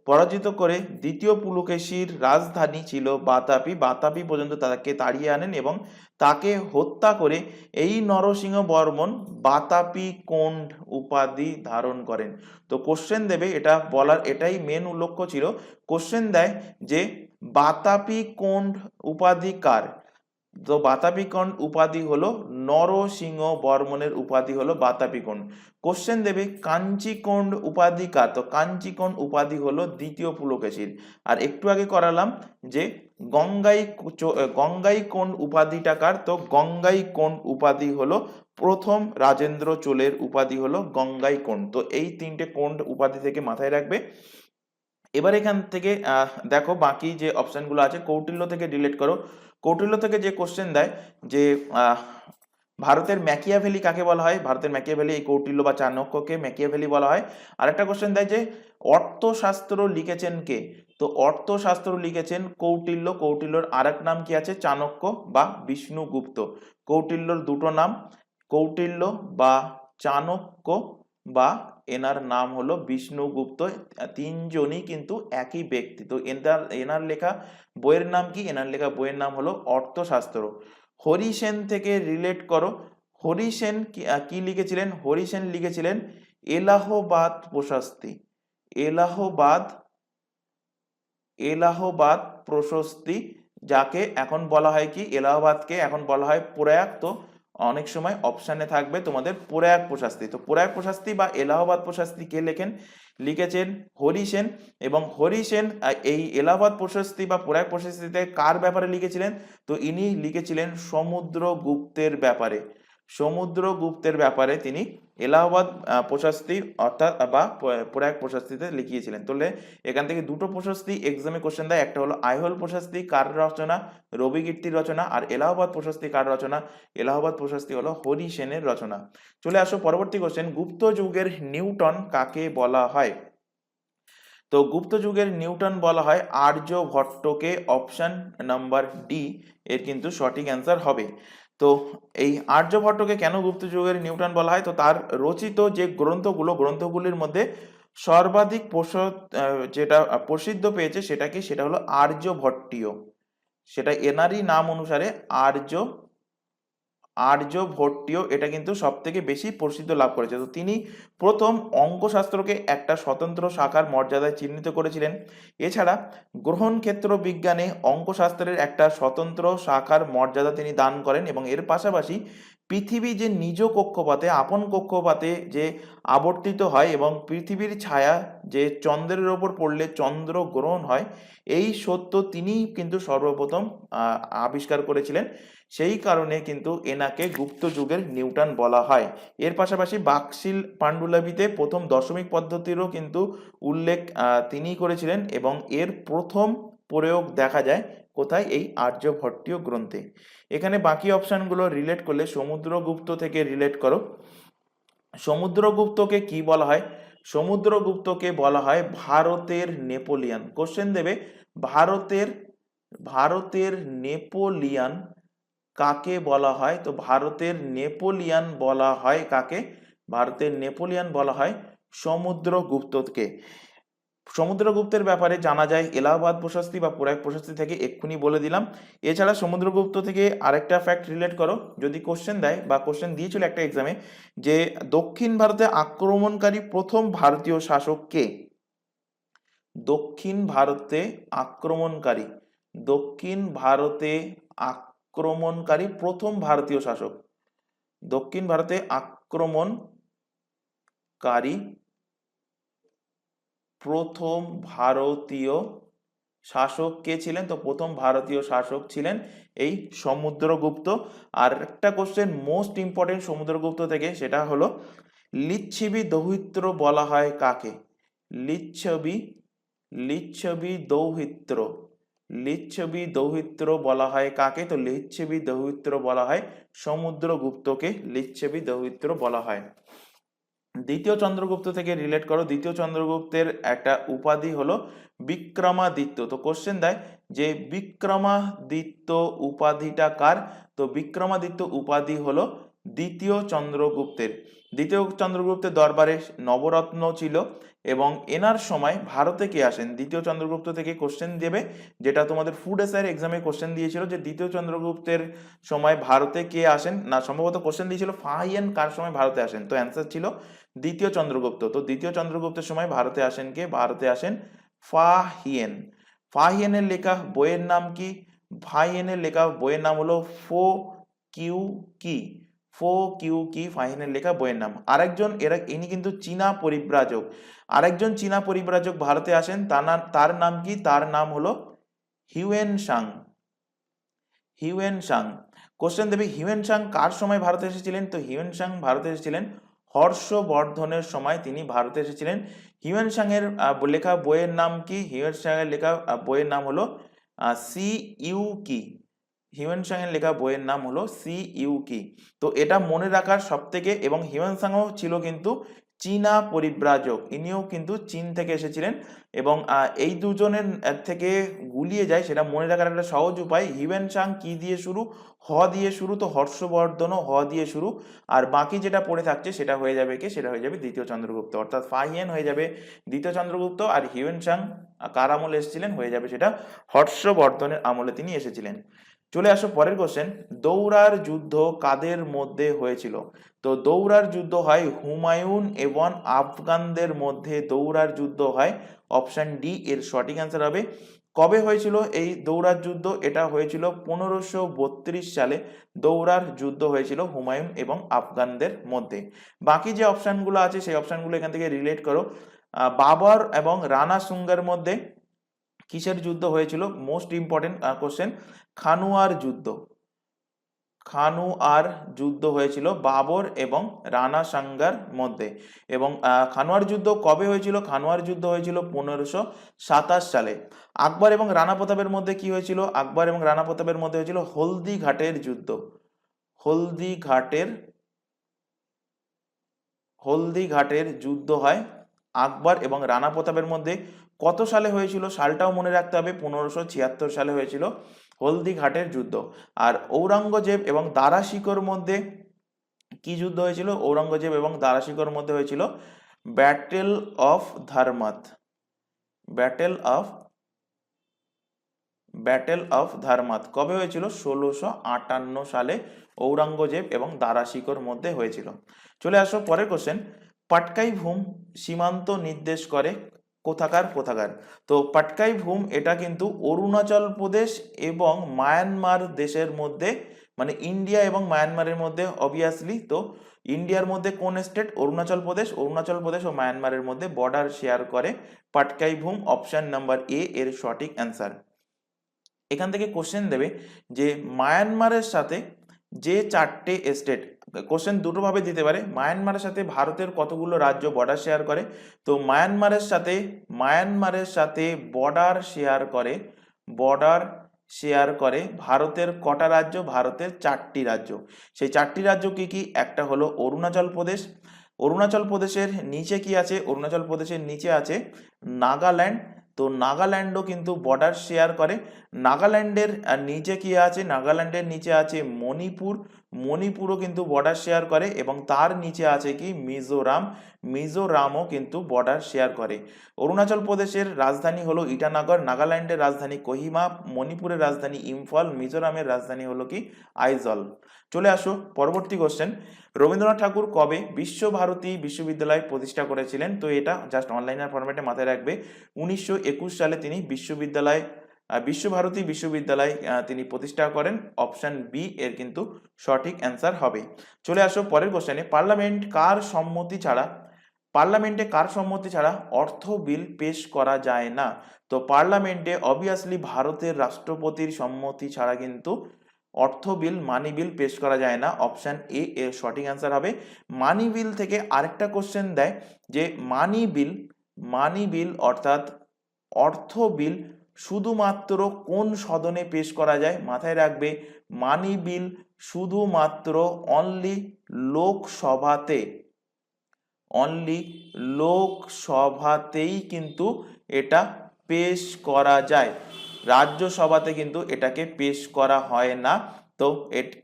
পরাজিত করে দ্বিতীয় পুলকেশীর রাজধানী ছিল বাতাপি। বাতাপি পর্যন্ত তাকে তাড়িয়ে আনেন এবং তাকে হত্যা করে এই নরসিংহ বর্মন বাতাপি কোণ্ড উপাধি ধারণ করেন। তো কোশ্চেন দেবে, এটা বলার এটাই মেন লক্ষ্য ছিল। কোশ্চেন দেয় যে বাতাপি কোণ্ড উপাধি কার? তো বাতাপি কোণ্ড উপাধি হলো নরসিংহ বর্মনের উপাধি হলো বাতাপি কোণ্ড। কোশ্চেন দেবে কাঞ্চিকোণ্ড উপাধি কার? তো কাঞ্চিকোণ্ড উপাধি হলো দ্বিতীয় পুলকেশীর। আর একটু আগে করালাম যে গঙ্গাইকোণ্ড উপাধিটা কার? তো গঙ্গাইকোণ্ড উপাধি হলো প্রথম রাজেন্দ্র চোলের উপাধি হলো গঙ্গাইকোণ্ড। তো এই তিনটে কোণ্ড উপাধি থেকে মাথায় রাখবে। এবার এখান থেকে দেখো বাকি যে অপশনগুলো আছে, কৌটিল্য থেকে ডিলিট করো। কৌটিল্য থেকে যে কোশ্চেন দেয় যে ভারতের ম্যাকিয়াভেলি কাকে বলা হয়? ভারতের ম্যাকিয়াভেলি, এই কৌটিল্য বা চাণক্যকে ম্যাকিয়াভেলি বলা হয়। আরেকটা কোশ্চেন দেয় যে অর্থশাস্ত্র লিখেছেন কে? তো অর্থশাস্ত্র লিখেছেন কৌটিল্য। কৌটিল্যর আরেক নাম কি আছে? চাণক্য বা বিষ্ণুগুপ্ত। কৌটিল্যর দুটো নাম, কৌটিল্য বা চাণক্য বা এনার নাম হলো বিষ্ণুগুপ্ত। তিনজনই কিন্তু একই ব্যক্তি। তো এনার লেখা বইয়ের নাম কি? এনার লেখা বইয়ের নাম হলো অর্থশাস্ত্র। হরিসেন থেকে রিলেট করো। হরিসেন কি লিখেছিলেন? হরিসেন লিখেছিলেন এলাহাবাদ প্রশস্তি। এলাহাবাদ প্রশস্তি, যাকে এখন বলা হয় কি? এলাহাবাদকে এখন বলা হয় প্রয়াগ। তো অনেক সময় অপশানে থাকবে তোমাদের প্রয়াগ প্রশস্তি। তো প্রয়াগ প্রশস্তি বা এলাহাবাদ প্রশস্তি কে লিখেছেন হরিসেন। এবং হরিসেন এই এলাহাবাদ প্রশস্তি বা প্রয়াগ প্রশস্তিতে কার ব্যাপারে লিখেছিলেন? তো ইনি লিখেছিলেন সমুদ্রগুপ্তের ব্যাপারে। সমুদ্রগুপ্তের ব্যাপারে তিনি এলাহাবাদ প্রশস্তি অর্থাৎ বা প্রয়াগ প্রশস্তিতে লিখিয়েছিলেন। তাহলে এখান থেকে দুটো প্রশস্তি এক্সামে কোশ্চেন দেয়, একটা হলো আইহোল প্রশস্তি কার রচনা, রবি কীর্তির রচনা, আর এলাহাবাদ প্রশস্তি কার রচনা, এলাহাবাদ প্রশস্তি হলো হরি সেনের রচনা। চলে আসো পরবর্তী কোশ্চেন, গুপ্ত যুগের নিউটন কাকে বলা হয়? তো গুপ্ত যুগের নিউটন বলা হয় আর্যভট্টকে। অপশন নাম্বার ডি এর কিন্তু সঠিক অ্যান্সার হবে। তো এই আর্যভট্টকে কেন গুপ্ত যুগের নিউটন বলা হয়? তো তার রচিত যে গ্রন্থগুলির মধ্যে সর্বাধিক যেটা প্রসিদ্ধ পেয়েছে সেটা কি? সেটা হলো আর্যভট্টীয়। সেটা এনারই নাম অনুসারে আর্যভট্টীয়, এটা কিন্তু সব থেকে বেশি প্রসিদ্ধ লাভ করেছে। তো তিনি প্রথম অঙ্কশাস্ত্রকে একটা স্বতন্ত্র শাখার মর্যাদায় চিহ্নিত করেছিলেন। এছাড়া গ্রহণ ক্ষেত্র বিজ্ঞানে অঙ্কশাস্ত্রের একটা স্বতন্ত্র শাখার মর্যাদা তিনি দান করেন, এবং এর পাশাপাশি পৃথিবী যে নিজ কক্ষপথে আপন কক্ষপথে যে আবর্তিত হয় এবং পৃথিবীর ছায়া যে চন্দ্রের ওপর পড়লে চন্দ্র গ্রহণ হয়, এই সত্য তিনি কিন্তু সর্বপ্রথম আবিষ্কার করেছিলেন। সেই কারণে কিন্তু এনাকে গুপ্ত যুগের নিউটন বলা হয়। এর পাশাপাশি বাকশিল পাণ্ডুলিপিতে প্রথম দশমিক পদ্ধতিরও কিন্তু উল্লেখ তিনিই করেছিলেন, এবং এর প্রথম প্রয়োগ দেখা যায় কোথায়? এই আর্যভট্টীয় গ্রন্থে। এখানে বাকি অপশনগুলো রিলেট করলে সমুদ্রগুপ্ত থেকে রিলেট করো। সমুদ্রগুপ্তকে কি বলা হয়? সমুদ্রগুপ্তকে বলা হয় ভারতের নেপোলিয়ান। কোশ্চেন দেবে, ভারতের ভারতের নেপোলিয়ান কাকে বলা হয়? তো ভারতের নেপোলিয়ান বলা হয় কাকে? ভারতের নেপোলিয়ান বলা হয় সমুদ্রগুপ্তকে। সমুদ্রগুপ্তের ব্যাপারে জানা যায় এলাহাবাদ প্রশস্তি বা প্রয়াগ প্রশস্তি থেকে, এক্ষুনি বলে দিলাম। এছাড়া সমুদ্রগুপ্ত থেকে আরেকটা ফ্যাক্ট রিলেট করো, যদি কোশ্চেন দেয় বা কোশ্চেন দিয়েছিল একটা এক্সামে, যে দক্ষিণ ভারতে আক্রমণকারী প্রথম ভারতীয় শাসক কে? দক্ষিণ ভারতে আক্রমণকারী দক্ষিণ ভারতে আক্রমণকারী প্রথম ভারতীয় শাসক, দক্ষিণ ভারতে আক্রমণকারী প্রথম ভারতীয় শাসক কে ছিলেন? তো প্রথম ভারতীয় শাসক ছিলেন এই সমুদ্রগুপ্ত। আর একটা কোশ্চেন মোস্ট ইম্পর্টেন্ট সমুদ্রগুপ্ত থেকে, সেটা হলো লিচ্ছবি দৌহিত্র বলা হয় কাকে? লিচ্ছবি লিচ্ছবি দৌহিত্র লিচ্ছবি দৌহিত্র বলা হয় কাকে? তো লিচ্ছবি দৌহিত্র বলা হয় সমুদ্রগুপ্তকে, লিচ্ছবি দৌহিত্র বলা হয়। দ্বিতীয় চন্দ্রগুপ্ত থেকে রিলেট করো। দ্বিতীয় চন্দ্রগুপ্তের একটা উপাধি হলো বিক্রমাদিত্য। তো কোশ্চেন দেয় যে বিক্রমাদিত্য উপাধিটা কার? তো বিক্রমাদিত্য উপাধি হলো দ্বিতীয় চন্দ্রগুপ্তের। দ্বিতীয় চন্দ্রগুপ্তের দরবারে নবরত্ন ছিল, এবং এনার সময় ভারতে কে আসেন? দ্বিতীয় চন্দ্রগুপ্ত থেকে কোশ্চেন দেবে, যেটা তোমাদের ফুড এসআই এক্সামে কোশ্চেন দিয়েছিল, যে দ্বিতীয় চন্দ্রগুপ্তের সময় ভারতে কে আসেন না, সম্ভবত কোশ্চেন দিয়েছিল ফাহিয়ান কার সময় ভারতে আসেন। তো অ্যান্সার ছিল দ্বিতীয় চন্দ্রগুপ্ত। তো দ্বিতীয় চন্দ্রগুপ্তের সময় ভারতে আসেন কে? ভারতে আসেন ফাহিয়েন। ফাহিয়েনের লেখা বইয়ের নাম কি? ফাহিয়েনের লেখা বইয়ের নাম হলো ফো কিউ কি। ফো কিউ কি ফাহিয়েনের লেখা বইয়ের নাম। আরেকজন ইনি কিন্তু চীনা পরিব্রাজক। আরেকজন চীনা পরিব্রাজক ভারতে আসেন, তার নাম কি? তার নাম হলো Hiuen Tsang. Hiuen Tsang. Question দেবে হিউয়েন সাং কার সময় ভারতে এসেছিলেন? তো হিউয়েন সাং ভারতে এসেছিলেন হর্ষবর্ধনের সময় তিনি ভারতে এসেছিলেন। হিউয়েন সাং এর লেখা বইয়ের নাম কি? হিউয়েন সাং এর লেখা বইয়ের নাম হলো সি ইউ কি। হিউয়েন সাং এর লেখা বইয়ের নাম হলো সি ইউ কি। তো এটা মনে রাখার সব থেকে, এবং হিউয়েন সাংও ছিল কিন্তু চীনা পরিব্রাজক, ইনিও কিন্তু চীন থেকে এসেছিলেন। এবং এই দুজনের থেকে গুলিয়ে যায় সেটা মনে রাখার একটা সহজ উপায়, হিউয়েন সাং কি দিয়ে শুরু? হ দিয়ে শুরু। তো হর্ষবর্ধনও হ দিয়ে শুরু। আর বাকি যেটা পড়ে থাকছে সেটা হয়ে যাবে কি? সেটা হয়ে যাবে দ্বিতীয় চন্দ্রগুপ্ত। অর্থাৎ ফাহিয়েন হয়ে যাবে দ্বিতীয় চন্দ্রগুপ্ত, আর হিউয়েন সাং কার আমলে এসেছিলেন? হয়ে যাবে সেটা হর্ষবর্ধনের আমলে তিনি এসেছিলেন। চলে আসো পরের কোশ্চেন, দৌড়ার যুদ্ধ কাদের মধ্যে হয়েছিল? তো দৌড়ার যুদ্ধ হয় হুমায়ুন এবং আফগানদের মধ্যে দৌড়ার যুদ্ধ হয়। অপশন ডি এর সঠিক অ্যান্সার হবে। কবে হয়েছিল এই দৌড়ার যুদ্ধ? এটা হয়েছিল 1532 সালে দৌড়ার যুদ্ধ হয়েছিল হুমায়ুন এবং আফগানদের মধ্যে। বাকি যে অপশনগুলো আছে সেই অপশনগুলো এখান থেকে রিলেট করো। বাবর এবং রানা সুঙ্গার মধ্যে কিসের যুদ্ধ হয়েছিল? মোস্ট ইম্পর্টেন্ট কোশ্চেন, খানুয়ার যুদ্ধ। খানুয়ার যুদ্ধ হয়েছিল বাবর এবং রাণা সাঙ্গার মধ্যে। এবং খানুয়ার যুদ্ধ কবে হয়েছিল? খানুয়ার যুদ্ধ হয়েছিল 1527 সালে। আকবর এবং রাণা প্রতাপের মধ্যে কি হয়েছিল? আকবর এবং রাণা প্রতাপের মধ্যে হয়েছিল হলদিঘাটের যুদ্ধ। হলদিঘাটের হলদিঘাটের যুদ্ধ হয় আকবর এবং রাণা প্রতাপের মধ্যে। কত সালে হয়েছিল? সালটাও মনে রাখতে হবে, 1576 সালে হয়েছিল হলদিঘাটের যুদ্ধ। আর ঔরঙ্গজেব এবং দারা শিকোর মধ্যে কি যুদ্ধ হয়েছিল? ঔরঙ্গজেব এবং দারা শিকোর মধ্যে হয়েছিল battle of Dharmat. Battle of battle of Dharmat কবে হয়েছিল? 1658 সালে ঔরঙ্গজেব এবং দারা শিকোর মধ্যে হয়েছিল। চলে আসো পরের কোশ্চেন। পাটকাই ভূম সীমান্ত নির্দেশ করে কোথাকার কোথাকার? তো পাটকাই ভূম এটা কিন্তু অরুণাচল প্রদেশ এবং মায়ানমার দেশের মধ্যে, মানে ইন্ডিয়া এবং মায়ানমারের মধ্যে অবভিয়াসলি। তো ইন্ডিয়ার মধ্যে কোন স্টেট? অরুণাচল প্রদেশ। অরুণাচল প্রদেশ ও মায়ানমারের মধ্যে বর্ডার শেয়ার করে পাটকাই ভূম। অপশন নাম্বার এ এর সঠিক অ্যান্সার। এখান থেকে কোশ্চেন দেবে যে মায়ানমারের সাথে যে 4টে স্টেট, কোশ্চেন দুটো ভাবে দিতে পারে, মায়ানমারের সাথে ভারতের কতগুলো রাজ্য বর্ডার শেয়ার করে? তো মায়ানমারের সাথে বর্ডার শেয়ার করে ভারতের কটা রাজ্য? ভারতের 4টি রাজ্য। সেই 4টি রাজ্য কি কি? একটা হলো অরুণাচল প্রদেশ। অরুণাচল প্রদেশের নিচে কি আছে? অরুণাচল প্রদেশের নিচে আছে নাগাল্যান্ড। তো নাগাল্যান্ডও কিন্তু বর্ডার শেয়ার করে। নাগাল্যান্ডের নিচে কি আছে? নাগাল্যান্ডের নিচে আছে মণিপুর। মণিপুরও কিন্তু বর্ডার শেয়ার করে। এবং তার নিচে আছে কি? মিজোরাম। মিজোরামও কিন্তু বর্ডার শেয়ার করে। অরুণাচল প্রদেশের রাজধানী হলো ইটানগর, নাগাল্যান্ডের রাজধানী কোহিমা, মণিপুরের রাজধানী ইম্ফল, মিজোরামের রাজধানী হলো কি? আইজল। চলে আসো পরবর্তী কোশ্চেন। রবীন্দ্রনাথ ঠাকুর কবে বিশ্বভারতী বিশ্ববিদ্যালয় প্রতিষ্ঠা করেছিলেন? তো এটা জাস্ট অনলাইনের ফরম্যাটে মাথায় রাখবে। 1921 সালে তিনি বিশ্বভারতী বিশ্ববিদ্যালয় তিনি প্রতিষ্ঠা করেন। অপশন বি এর কিন্তু সঠিক অ্যান্সার হবে। চলে আসো পরের কোশ্চেনে। পার্লামেন্টে কার সম্মতি ছাড়া অর্থ বিল পেশ করা যায় না? তো পার্লামেন্টে অবভিয়াসলি ভারতের রাষ্ট্রপতির সম্মতি ছাড়া কিন্তু অর্থ বিল, মানি বিল পেশ করা যায় না। অপশন এ এর সঠিক অ্যান্সার হবে। মানি বিল থেকে আরেকটা কোশ্চেন দেয় যে মানি বিল অর্থাৎ অর্থ বিল শুধুমাত্র কোন সদনে পেশ করা যায়? মাথায় রাখবে, মানি বিল শুধুমাত্র অনলি লোকসভাতেই কিন্তু এটা পেশ করা যায়। রাজ্যসভাতে কিন্তু এটাকে পেশ করা হয় না। তো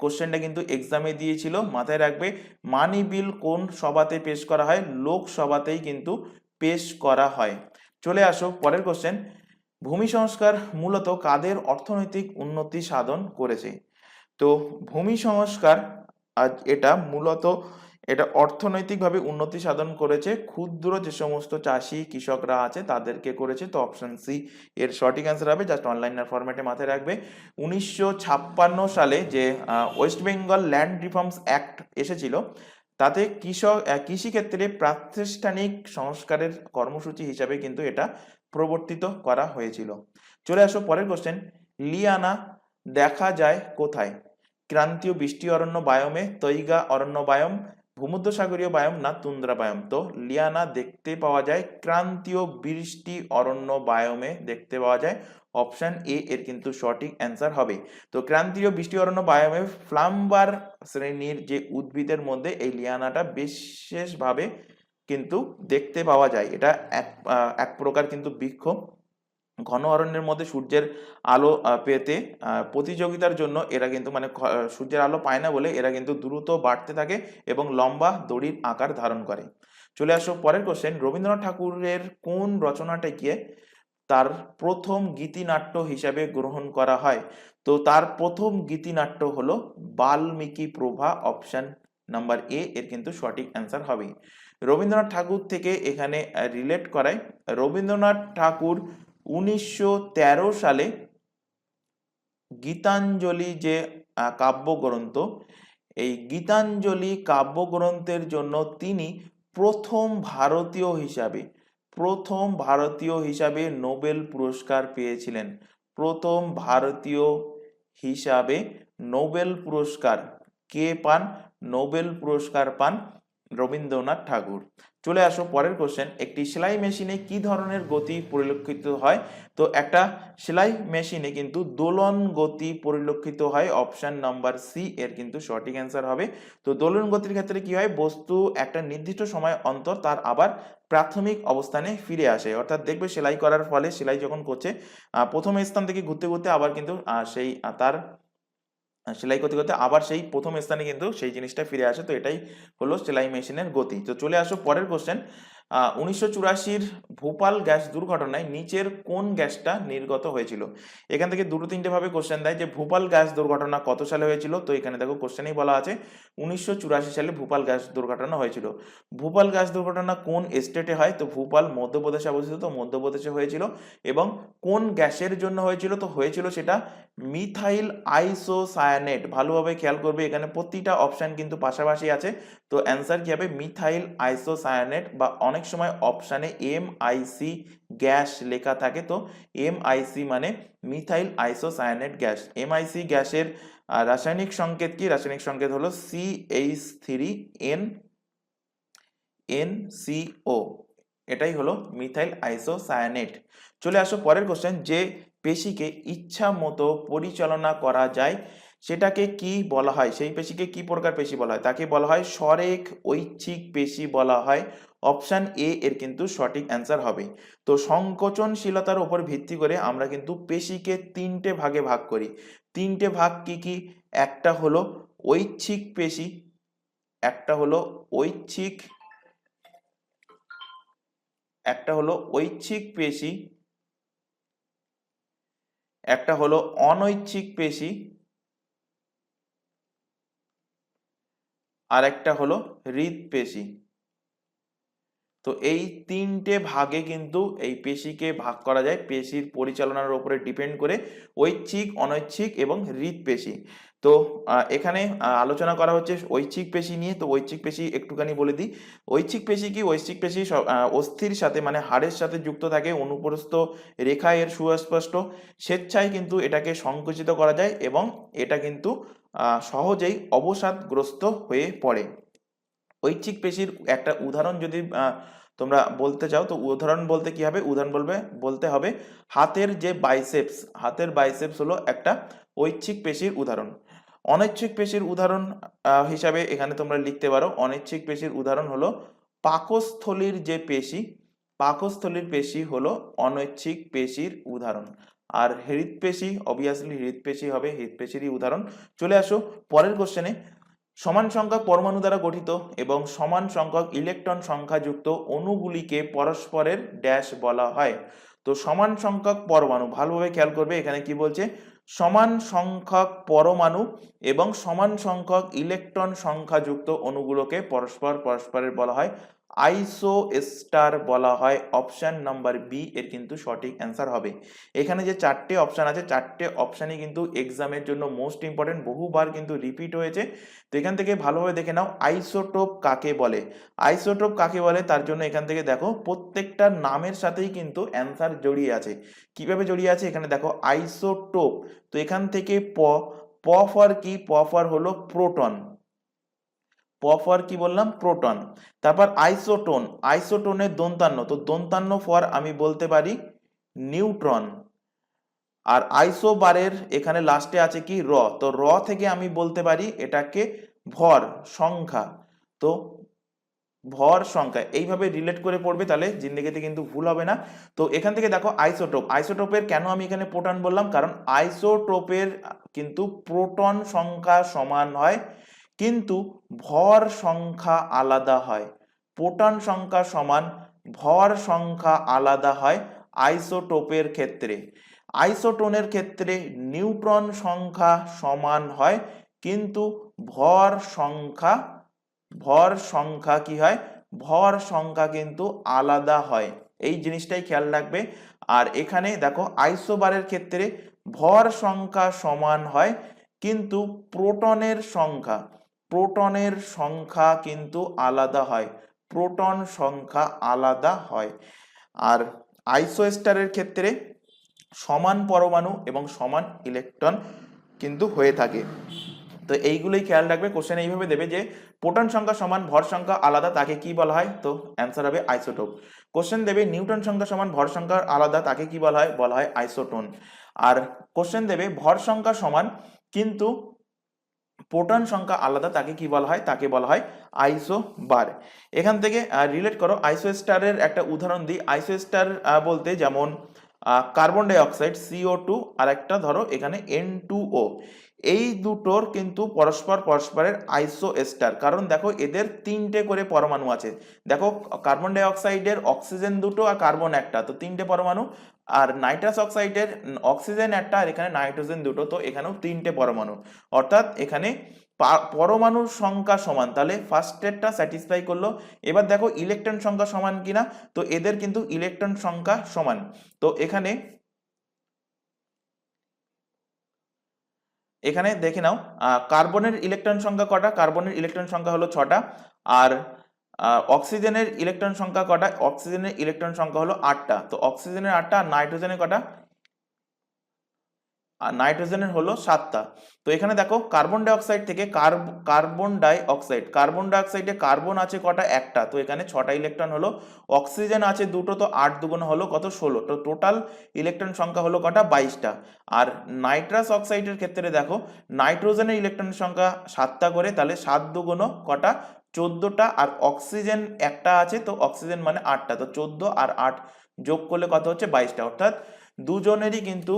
কোশ্চেনটা কিন্তু এক্সামে দিয়েছিল, মাথায় রাখবে মানি বিল কোন সভাতে পেশ করা হয়? লোকসভাতেই কিন্তু পেশ করা হয়। চলে আসো পরের কোশ্চেন। ভূমি সংস্কার মূলত কাদের অর্থনৈতিক উন্নতি সাধন করেছে? তো ভূমি সংস্কার এটা অর্থনৈতিকভাবে উন্নতি সাধন করেছে ক্ষুদ্র যে সমস্ত চাষি কৃষকরা আছে তাদেরকে করেছে। তো অপশন সি এর সঠিক অ্যান্সার হবে। জাস্ট অনলাইনের ফরম্যাটে মাথায় রাখবে 1956 সালে যে West Bengal land reforms act এসেছিল, তাতে কৃষিক্ষেত্রে প্রাতিষ্ঠানিক সংস্কারের কর্মসূচি হিসাবে কিন্তু এটা প্রবর্তিত করা হয়েছিল। চলে আসো পরের কোশ্চেন। লিয়ানা দেখা যায় কোথায়? ক্রান্তীয় বৃষ্টি অরণ্য বায়োমে, তৈগা অরণ্য বায়োম, ভূমধ্যসাগরীয় বায়োম না তুন্দ্রা বায়োম? তো লিয়ানা দেখতে পাওয়া যায় ক্রান্তীয় বৃষ্টি অরণ্য বায়োমে দেখতে পাওয়া যায়। অপশন এ এর কিন্তু সঠিক অ্যান্সার হবে। তো ক্রান্তীয় বৃষ্টি অরণ্য বায়োমে ফ্লাম্বার শ্রেণীর যে উদ্ভিদের মধ্যে এই লিয়ানাটা বিশেষভাবে কিন্তু দেখতে পাওয়া যায়। এটা এক প্রকার কিন্তু বৃক্ষ। ঘন অরণ্যের মধ্যে সূর্যের আলো পেতে প্রতিযোগিতার জন্য এরা কিন্তু মানে সূর্যের আলো পায় না বলে এরা কিন্তু দ্রুত বাড়তে থাকে এবং লম্বা দড়ির আকার ধারণ করে। চলে আসো পরের কোশ্চেন। রবীন্দ্রনাথ ঠাকুরের কোন রচনাটিকে তার প্রথম গীতিনাট্য হিসাবে গ্রহণ করা হয়? তো তার প্রথম গীতিনাট্য হলো বাল্মীকি প্রভা। অপশন নাম্বার এ এর কিন্তু সঠিক অ্যান্সার হবে। রবীন্দ্রনাথ ঠাকুর থেকে এখানে রিলেট করায়, রবীন্দ্রনাথ ঠাকুর 1913 সালে গীতাঞ্জলি যে কাব্যগ্রন্থ, এই গীতাঞ্জলি কাব্যগ্রন্থের জন্য তিনি প্রথম ভারতীয় হিসাবে নোবেল পুরস্কার পেয়েছিলেন। প্রথম ভারতীয় হিসাবে নোবেল পুরস্কার কে পান? নোবেল পুরস্কার পান রবীন্দ্রনাথ ঠাকুর। চলে আসো পরের কোশ্চেন, একটি সেলাই মেশিনে কি ধরনের গতি পরিলক্ষিত হয়? তো একটা সেলাই মেশিনে কিন্তু দোলন গতি পরিলক্ষিত হয়, অপশন নাম্বার সি এর কিন্তু সঠিক অ্যান্সার হবে। তো দোলন গতির ক্ষেত্রে কি হয়, বস্তু একটা নির্দিষ্ট সময় অন্তর তার আবার প্রাথমিক অবস্থানে ফিরে আসে, অর্থাৎ দেখবে সেলাই করার ফলে সেলাই যখন করছে প্রথম স্থান থেকে ঘুরতে ঘুরতে আবার কিন্তু সেই তার সেলাই করতে করতে আবার সেই প্রথম স্থানে কিন্তু সেই জিনিসটা ফিরে আসে। তো এটাই হলো সেলাই মেশিনের গতি। তো চলে আসো পরের কোশ্চেন, 1984 ভোপাল গ্যাস দুর্ঘটনায় নিচের কোন গ্যাসটা নির্গত হয়েছিল? এখান থেকে দুটো তিনটে ভাবে কোশ্চেন দেয় যে ভোপাল গ্যাস দুর্ঘটনা কত সালে হয়েছিল। তো এখানে দেখো কোশ্চেনেই বলা আছে 1984 সালে ভোপাল গ্যাস দুর্ঘটনা হয়েছিল। ভোপাল গ্যাস দুর্ঘটনা কোন স্টেটে হয়? তো ভোপাল মধ্যপ্রদেশে অবস্থিত, তো মধ্যপ্রদেশে হয়েছিল। এবং কোন গ্যাসের জন্য হয়েছিল? তো হয়েছিল সেটা মিথাইল আইসোসায়ানেট। ভালোভাবে খেয়াল করবে, এখানে প্রতিটা অপশন কিন্তু পাশাপাশি আছে। তো অ্যান্সার কি হবে? মিথাইল আইসোসায়ানেট, বা অনেক সময় অপশানে MIC গ্যাস লেখা থাকে। তো MIC মানে মিথাইল আইসোসায়ানেট গ্যাস। MIC গ্যাসের রাসায়নিক সংকেত কি? রাসায়নিক সংকেত হলো CH3NNCO, এটাই হলো মিথাইল আইসোসায়ানেট। চলে আসো পরের কোশ্চেন, যে পেশিকে ইচ্ছা মতো পরিচালনা করা যায় সেটাকে কি বলা হয়? সেই পেশিকে কি প্রকার পেশি বলা হয়? তাকে বলা হয় সরেখ ঐচ্ছিক পেশি বলা হয়। অপশন এ এর কিন্তু সঠিক অ্যান্সার হবে। তো সংকোচনশীলতার উপর ভিত্তি করে আমরা কিন্তু পেশিকে তিনটে ভাগে ভাগ করি। তিনটে ভাগ কি কি? একটা হলো ঐচ্ছিক পেশি, একটা হলো ঐচ্ছিক পেশি, একটা হলো অনৈচ্ছিক পেশি, আর একটা হলো হৃদপেশি। তো এই তিনটে ভাগে কিন্তু এই পেশিকে ভাগ করা যায় পেশির পরিচালনার উপরে ডিপেন্ড করে, ঐচ্ছিক, অনৈচ্ছিক এবং হৃদপেশি। তো এখানে আলোচনা করা হচ্ছে ঐচ্ছিক পেশি নিয়ে। তো ঐচ্ছিক পেশি একটুখানি বলে দিই। ঐচ্ছিক পেশি কি? ঐচ্ছিক পেশি অস্থির সাথে মানে হাড়ের সাথে যুক্ত থাকে, অনুপ্রস্থ রেখা এর সুস্পষ্ট, স্বেচ্ছায় কিন্তু এটাকে সংকুচিত করা যায় এবং এটা কিন্তু সহজেই অবসাদগ্রস্ত হয়ে পড়ে। ঐচ্ছিক পেশির একটা উদাহরণ যদি তোমরা বলতে চাও, তো উদাহরণ বলতে কি হবে? উদাহরণ বলতে হবে হাতের যে বাইসেপস, হাতের বাইসেপস হলো একটা ঐচ্ছিক পেশির উদাহরণ। অনৈচ্ছিক পেশির উদাহরণ হিসাবে এখানে তোমরা লিখতে পারো, অনৈচ্ছিক পেশির উদাহরণ হলো পাকস্থলীর যে পেশি, পাকস্থলীর পেশি হলো অনৈচ্ছিক পেশির উদাহরণ। আর হৃদপেশি অবভিয়াসলি হৃদপেশি হবে হৃদপেশিরই উদাহরণ। চলে আসো পরের কোশ্চেনে, সমান সংখ্যক পরমাণু দ্বারা গঠিত এবং সমান সংখ্যক ইলেকট্রন সংখ্যাযুক্ত অণুগুলিকে পরস্পরের ড্যাশ বলা হয়। তো সমান সংখ্যক পরমাণু, ভালোভাবে খেয়াল করবে, এখানে কি বলছে? সমান সংখ্যক পরমাণু এবং সমান সংখ্যক ইলেকট্রন সংখ্যাযুক্ত অণুগুলোকে পরস্পরের বলা হয় আইসোস্টার বলা হয়। অপশন নাম্বার বি এর কিন্তু সঠিক অ্যান্সার হবে। এখানে যে চারটে অপশন আছে, চারটে অপশনই কিন্তু এক্সামের জন্য মোস্ট ইম্পর্টেন্ট, বহুবার কিন্তু রিপিট হয়েছে। তো এখান থেকে ভালোভাবে দেখে নাও আইসোটোপ কাকে বলে। আইসোটোপ কাকে বলে তার জন্য এখান থেকে দেখো প্রত্যেকটা নামের সাথেই কিন্তু অ্যান্সার জড়িয়ে আছে। কিভাবে জড়িয়ে আছে এখানে দেখো, আইসোটোপ। তো এখান থেকে প ফর কি? প ফর হলো প্রোটন। প ফর কি বললাম? প্রোটন। তারপর আইসোটোন, আইসোটোনের দন্তান্ন, তো দন্তান্ন ফর আমি বলতে পারি নিউট্রন। আর আইসোবারের এখানে লাস্টে আছে কি? র। তো র থেকে আমি বলতে পারি এটাকে ভর সংখ্যা। তো ভর সংখ্যা এইভাবে রিলেট করে পড়বে, তাহলে জিন্দেগিতে কিন্তু ভুল হবে না। তো এখান থেকে দেখো আইসোটোপ, আইসোটোপের কেন আমি এখানে প্রোটন বললাম? কারণ আইসোটোপের কিন্তু প্রোটন সংখ্যা সমান হয় কিন্তু ভর সংখ্যা আলাদা হয়। প্রোটন সংখ্যা সমান, ভর সংখ্যা আলাদা হয় আইসোটোপের ক্ষেত্রে। আইসোটোনের ক্ষেত্রে নিউট্রন সংখ্যা সমান হয় কিন্তু ভর সংখ্যা কি হয়? ভর সংখ্যা কিন্তু আলাদা হয়। এই জিনিসটাই খেয়াল রাখবে। আর এখানে দেখো আইসোবারের ক্ষেত্রে ভর সংখ্যা সমান হয় কিন্তু প্রোটনের সংখ্যা কিন্তু আলাদা হয়, প্রোটন সংখ্যা আলাদা হয়। আর আইসোস্টারের ক্ষেত্রে সমান পরমাণু এবং সমান ইলেকট্রন কিন্তু হয়ে থাকে। তো এইগুলোই খেয়াল রাখবে, কোশ্চেন এইভাবে দেবে যে প্রোটন সংখ্যা সমান ভর সংখ্যা আলাদা তাকে কি বলা হয়, তো অ্যান্সার হবে আইসোটোপ। কোশ্চেন দেবে নিউটন সংখ্যা সমান ভর সংখ্যা আলাদা তাকে কি বলা হয় আইসোটোন। আর কোশ্চেন দেবে ভর সংখ্যা সমান কিন্তু প্রোটন সংখ্যা আলাদা তাকে কি বলা হয়, তাকে বলা হয় আইসোবার। এখান থেকে রিলেট করো, আইসোস্টারের একটা উদাহরণ দিই। আইসোস্টার বলতে যেমন কার্বন ডাই অক্সাইড CO2 আর একটা ধরো এখানে N2O, এই দুটোর কিন্তু পরস্পরের আইসোস্টার, কারণ দেখো এদের তিনটে করে পরমাণু আছে। দেখো কার্বন ডাই অক্সাইডের অক্সিজেন দুটো আর কার্বন একটা, তো তিনটে পরমাণু। আর নাইট্রাস অক্সাইডের অক্সিজেন একটা আর এখানে নাইট্রোজেন দুটো, তো এখানেও তিনটে পরমাণু। অর্থাৎ এখানে পরমাণুর সংখ্যা সমান, তাহলে ফার্স্ট স্টেটটা স্যাটিসফাই করলো। এবার দেখো ইলেকট্রন সংখ্যা সমান কিনা, তো এদের কিন্তু ইলেকট্রন সংখ্যা সমান। তো এখানে দেখে নাও কার্বনের ইলেকট্রন সংখ্যা কটা, কার্বনের ইলেকট্রন সংখ্যা হলো 6টা। আর অক্সিজেনের ইলেকট্রন সংখ্যা কটা, অক্সিজেনের ইলেকট্রন সংখ্যা হলো 8টা। তো অক্সিজেনের 8টা আর নাইট্রোজেনের কটা, আর নাইট্রোজেনের হলো 7টা। তো এখানে দেখো কার্বন ডাই অক্সাইড থেকে কার্বন ডাই অক্সাইডে কার্বন আছে কটা, একটা, তো এখানে 6টা ইলেকট্রন হলো। অক্সিজেন আছে দুটো, তো 8 দুগুণ হলো কত, 16। তো টোটাল ইলেকট্রন সংখ্যা হলো কটা, 22টা। আর নাইট্রাস অক্সাইডের ক্ষেত্রে দেখো নাইট্রোজেনের ইলেকট্রন সংখ্যা 7টা করে, তাহলে 7 দুগুণ কটা, 14টা। আর অক্সিজেন একটা আছে, তো অক্সিজেন মানে 8টা, তো 14 আর 8 যোগ করলে কত হচ্ছে, 22টা। অর্থাৎ দুজনেরই কিন্তু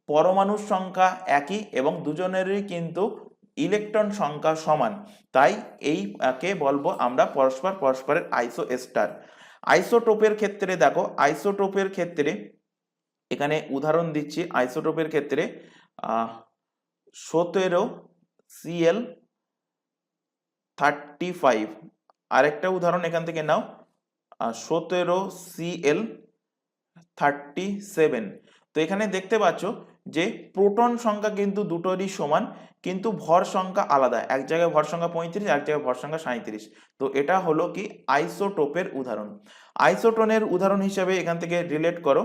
পরমাণুর সংখ্যা একই এবং দুজনেরই কিন্তু ইলেকট্রন সংখ্যা সমান, তাই কে বলবো আমরা পরস্পরের আইসোস্টার। আইসোটোপের ক্ষেত্রে দেখো, আইসোটোপের ক্ষেত্রে এখানে উদাহরণ দিচ্ছি। আইসোটোপের ক্ষেত্রে 17Cl35, আরেকটা উদাহরণ এখান থেকে নাও, 17Cl37। তো এখানে দেখতে পাচ্ছ যে প্রোটন সংখ্যা কিন্তু দুটোরই সমান, কিন্তু ভর সংখ্যা আলাদা, এক জায়গায় ভর সংখ্যা 35, এক জায়গায় ভর সংখ্যা 37। তো এটা হলো কি আইসোটোপের উদাহরণ। আইসোটোনের উদাহরণ হিসেবে এখান থেকে রিলেট করো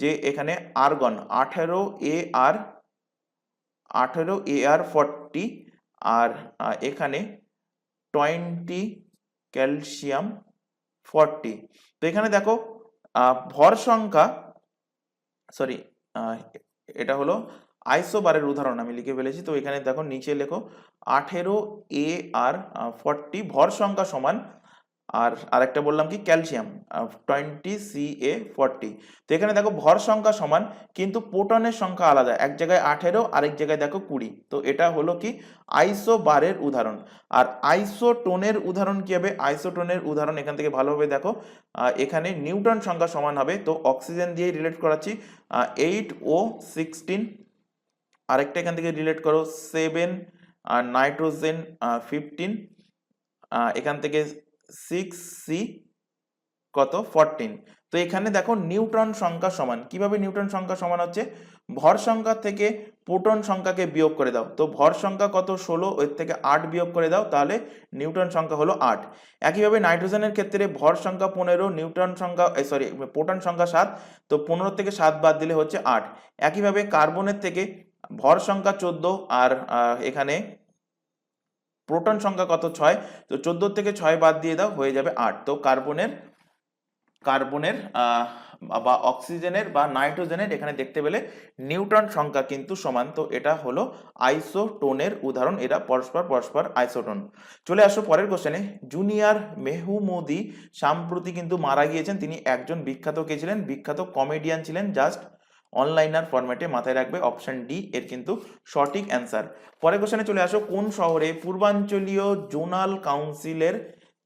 যে এখানে আর্গন 18Ar40, আর এখানে 20 ক্যালসিয়াম 40। তো এখানে দেখো ভর সংখ্যা, সরি, এটা হলো আইসোবারের উদাহরণ আমি লিখে ফেলেছি। তো এখানে দেখো নিচে লেখো 18Ar40 ভর সংখ্যা সমান, আর আরেকটা বললাম কি ক্যালসিয়াম 20Ca40। তো এখানে দেখো ভর সংখ্যা সমান কিন্তু প্রোটনের সংখ্যা আলাদা, এক জায়গায় 18 আরেক জায়গায় দেখো 20। তো এটা হলো কি আইসোবারের উদাহরণ। আর আইসোটোনের উদাহরণ কি হবে, আইসোটোনের উদাহরণ এখান থেকে ভালোভাবে দেখো, এখানে নিউটন সংখ্যা সমান হবে, তো অক্সিজেন দিয়ে রিলেট করাচ্ছি 8O16, আরেকটা এখান থেকে রিলেট করো 7, আর নাইট্রোজেন 15, এখান থেকে 6C কত 14। তো এখানে দেখো নিউট্রন সংখ্যা সমান, কিভাবে নিউট্রন সংখ্যা সমান হচ্ছে, ভর সংখ্যা থেকে প্রোটন সংখ্যাকে বিয়োগ করে দাও। তো ভর সংখ্যা কত 16, এর থেকে 8 বিয়োগ করে দাও, তাহলে নিউট্রন সংখ্যা হলো 8। একইভাবে নাইট্রোজেনের ক্ষেত্রে ভর সংখ্যা 15, নিউট্রন সংখ্যা প্রোটন সংখ্যা 7, তো 15 থেকে 7 বাদ দিলে হচ্ছে 8। একইভাবে কার্বনের থেকে ভর সংখ্যা 14, আর এখানে প্রোটন সংখ্যা কত 6, তো 14 থেকে 6 বাদ দিয়ে দাও, হয়ে যাবে 8। তো কার্বনের বা অক্সিজেনের বা নাইট্রোজেনের এখানে দেখতে পেলে নিউট্রন সংখ্যা কিন্তু সমান। তো এটা হলো আইসোটোনের উদাহরণ, এরা পরস্পর আইসোটোন। চলে আসো পরের কোশ্চেনে। জুনিয়র মেহমুদি সম্প্রতি কিন্তু মারা গিয়েছেন, তিনি একজন বিখ্যাত কে ছিলেন, বিখ্যাত কমেডিয়ান ছিলেন। জাস্ট অনলাইনার ফরম্যাটে মাথায় রাখবে, অপশন ডি এর কিন্তু সঠিক অ্যান্সার। পরের কোশ্চেনে চলে আসো, কোন শহরে পূর্বাঞ্চলীয় জোনাল কাউন্সিলের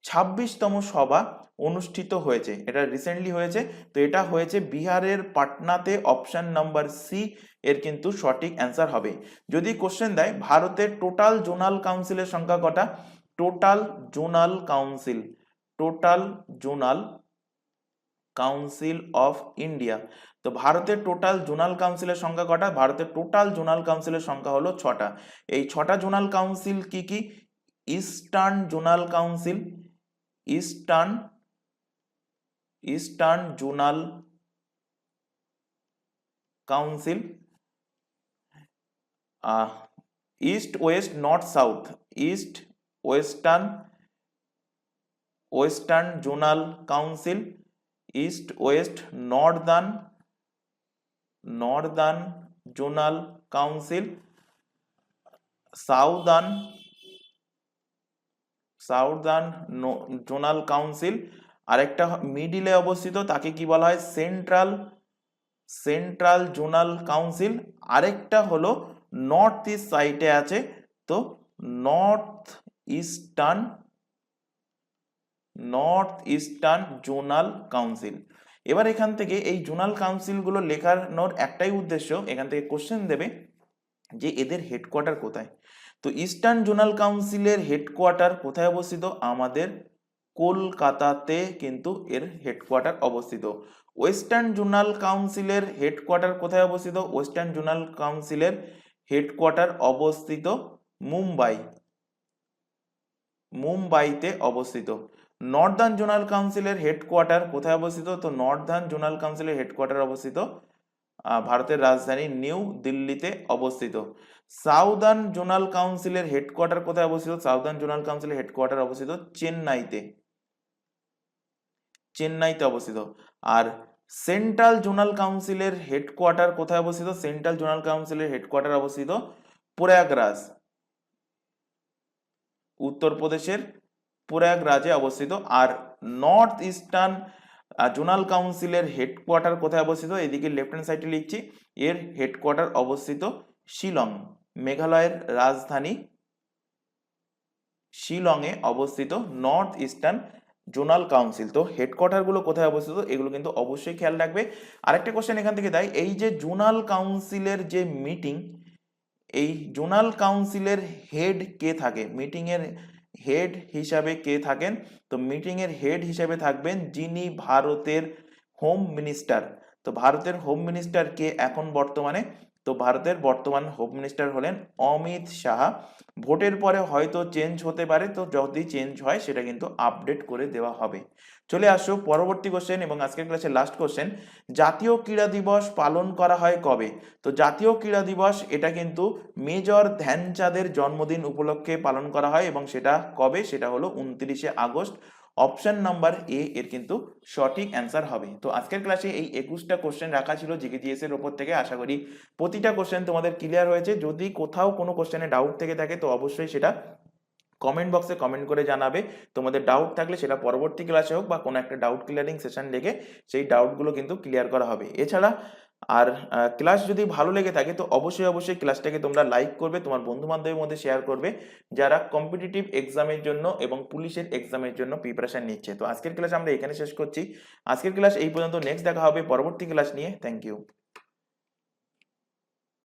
26তম সভা অনুষ্ঠিত হয়েছে, এটা রিসেন্টলি হয়েছে। তো এটা হয়েছে বিহারের পাটনাতে, অপশন নাম্বার সি এর কিন্তু সঠিক অ্যান্সার হবে। যদি কোশ্চেন দেয় ভারতের টোটাল জোনাল কাউন্সিলের সংখ্যা কটা, total zonal council of India, তো ভারতের টোটাল জোনাল কাউন্সিলের সংখ্যা কটা, ভারতের টোটাল জোনাল কাউন্সিলের সংখ্যা হলো 6টা। এই 6টা জোনাল কাউন্সিল কি কি, eastern zonal council, eastern zonal council, east West north south, east western western zonal council, east West Northern zonal council, southern zonal council, আরেকটা মিডিলে অবস্থিত তাকে কি বলা হয় সেন্ট্রাল জোনাল কাউন্সিল, আরেকটা হলো নর্থ ইস্ট সাইডে আছে, তো নর্থ ইস্টার্ন জোনাল কাউন্সিল। এবার এখান থেকে এই জোনাল কাউন্সিলগুলো লেখানোর একটাই উদ্দেশ্য, এখান থেকে কোশ্চেন দেবে যে এদের হেডকোয়ার্টার কোথায়। তো ইস্টার্ন জোনাল কাউন্সিলের হেডকোয়ার্টার কোথায় অবস্থিত, আমাদের কলকাতাতে কিন্তু এর হেডকোয়ার্টার অবস্থিত। ওয়েস্টার্ন জোনাল কাউন্সিলের হেডকোয়ার্টার কোথায় অবস্থিত, ওয়েস্টার্ন জোনাল কাউন্সিলের হেডকোয়ার্টার অবস্থিত মুম্বাইতে অবস্থিত। নর্দার্ন জোনাল কাউন্সিলের হেডকোয়ার্টার কোথায় অবস্থিত, তো নর্দার্ন জোনাল কাউন্সিলের হেডকোয়ার্টার অবস্থিত ভারতের রাজধানী নিউ দিল্লিতে অবস্থিত। সাউদার্ন জোনাল কাউন্সিলের হেডকোয়ার্টার কোথায় অবস্থিত, সাউদার্ন জোনাল কাউন্সিলের হেডকোয়ার্টার অবস্থিত চেন্নাইতে অবস্থিত। আর সেন্ট্রাল জোনাল কাউন্সিলের হেডকোয়ার্টার কোথায় অবস্থিত, সেন্ট্রাল জোনাল কাউন্সিলের হেডকোয়ার্টার অবস্থিত প্রয়াগরাজ, উত্তরপ্রদেশের প্রয়াগরাজে অবস্থিত। আর নর্থ ইস্টার্ন জোনাল কাউন্সিলের হেডকোয়ার্টার কোথায় অবস্থিত, এদিকে লেফট হ্যান্ড সাইডে লিখছি, এর হেডকোয়ার্টার অবস্থিত শিলং, মেঘালয়ের রাজধানী শিলংয়ে অবস্থিত নর্থ ইস্টার্ন জোনাল কাউন্সিল। তো হেডকোয়ার্টার গুলো কোথায় অবস্থিত এগুলো কিন্তু অবশ্যই খেয়াল রাখবে। আরেকটা কোশ্চেন এখান থেকে দেয়, এই যে জোনাল কাউন্সিলের যে মিটিং, এই জোনাল কাউন্সিলের হেড কে থাকে, মিটিং এর হেড হিসাবে কে থাকেন, তো মিটিং এর হেড হিসাবে থাকবেন যিনি ভারতের হোম মিনিস্টার। তো ভারতের হোম মিনিস্টার কে এখন বর্তমানে, তো ভারতের বর্তমান হোম মিনিস্টার হলেন অমিত শাহ। ভোটের পরে হয়তো চেঞ্জ হতে পারে, তো যদি চেঞ্জ হয় সেটা কিন্তু আপডেট করে দেওয়া হবে। চলে আসো পরবর্তী কোশ্চেন এবং আজকের ক্লাসের লাস্ট কোশ্চেন, জাতীয় ক্রীড়া দিবস পালন করা হয় কবে। তো জাতীয় ক্রীড়া দিবস এটা কিন্তু মেজর ধ্যানচাঁদের জন্মদিন উপলক্ষে পালন করা হয়, এবং সেটা কবে, সেটা হলো 29শে আগস্ট। অপশন নাম্বার এ এর কিন্তু সঠিক অ্যান্সার হবে। তো আজকের ক্লাসে এই 21টা কোশ্চেন রাখা ছিল জিকেজিএস এর উপর থেকে। আশা করি প্রতিটা কোশ্চেন তোমাদের ক্লিয়ার হয়েছে। যদি কোথাও কোনো কোশ্চেনে ডাউট থেকে থাকে তো অবশ্যই সেটা কমেন্ট বক্সে কমেন্ট করে জানাবে। তোমাদের ডাউট থাকলে সেটা পরবর্তী ক্লাসে হোক বা কোনো একটা ডাউট ক্লিয়ারিং সেশন ডেকে সেই ডাউটগুলো কিন্তু ক্লিয়ার করা হবে। এছাড়া আর ক্লাস যদি ভালো লেগে থাকে তো অবশ্যই ক্লাসটাকে তোমরা লাইক করবে, তোমার বন্ধু বান্ধবের মধ্যে শেয়ার করবে যারা কম্পিটিটিভ এক্সামের জন্য এবং পুলিশের এক্সামের জন্য প্রিপারেশন নিচ্ছে। তো আজকের ক্লাস আমরা এখানে শেষ করছি। আজকের ক্লাস এই পর্যন্ত, নেক্সট দেখা হবে পরবর্তী ক্লাস নিয়ে। Thank you.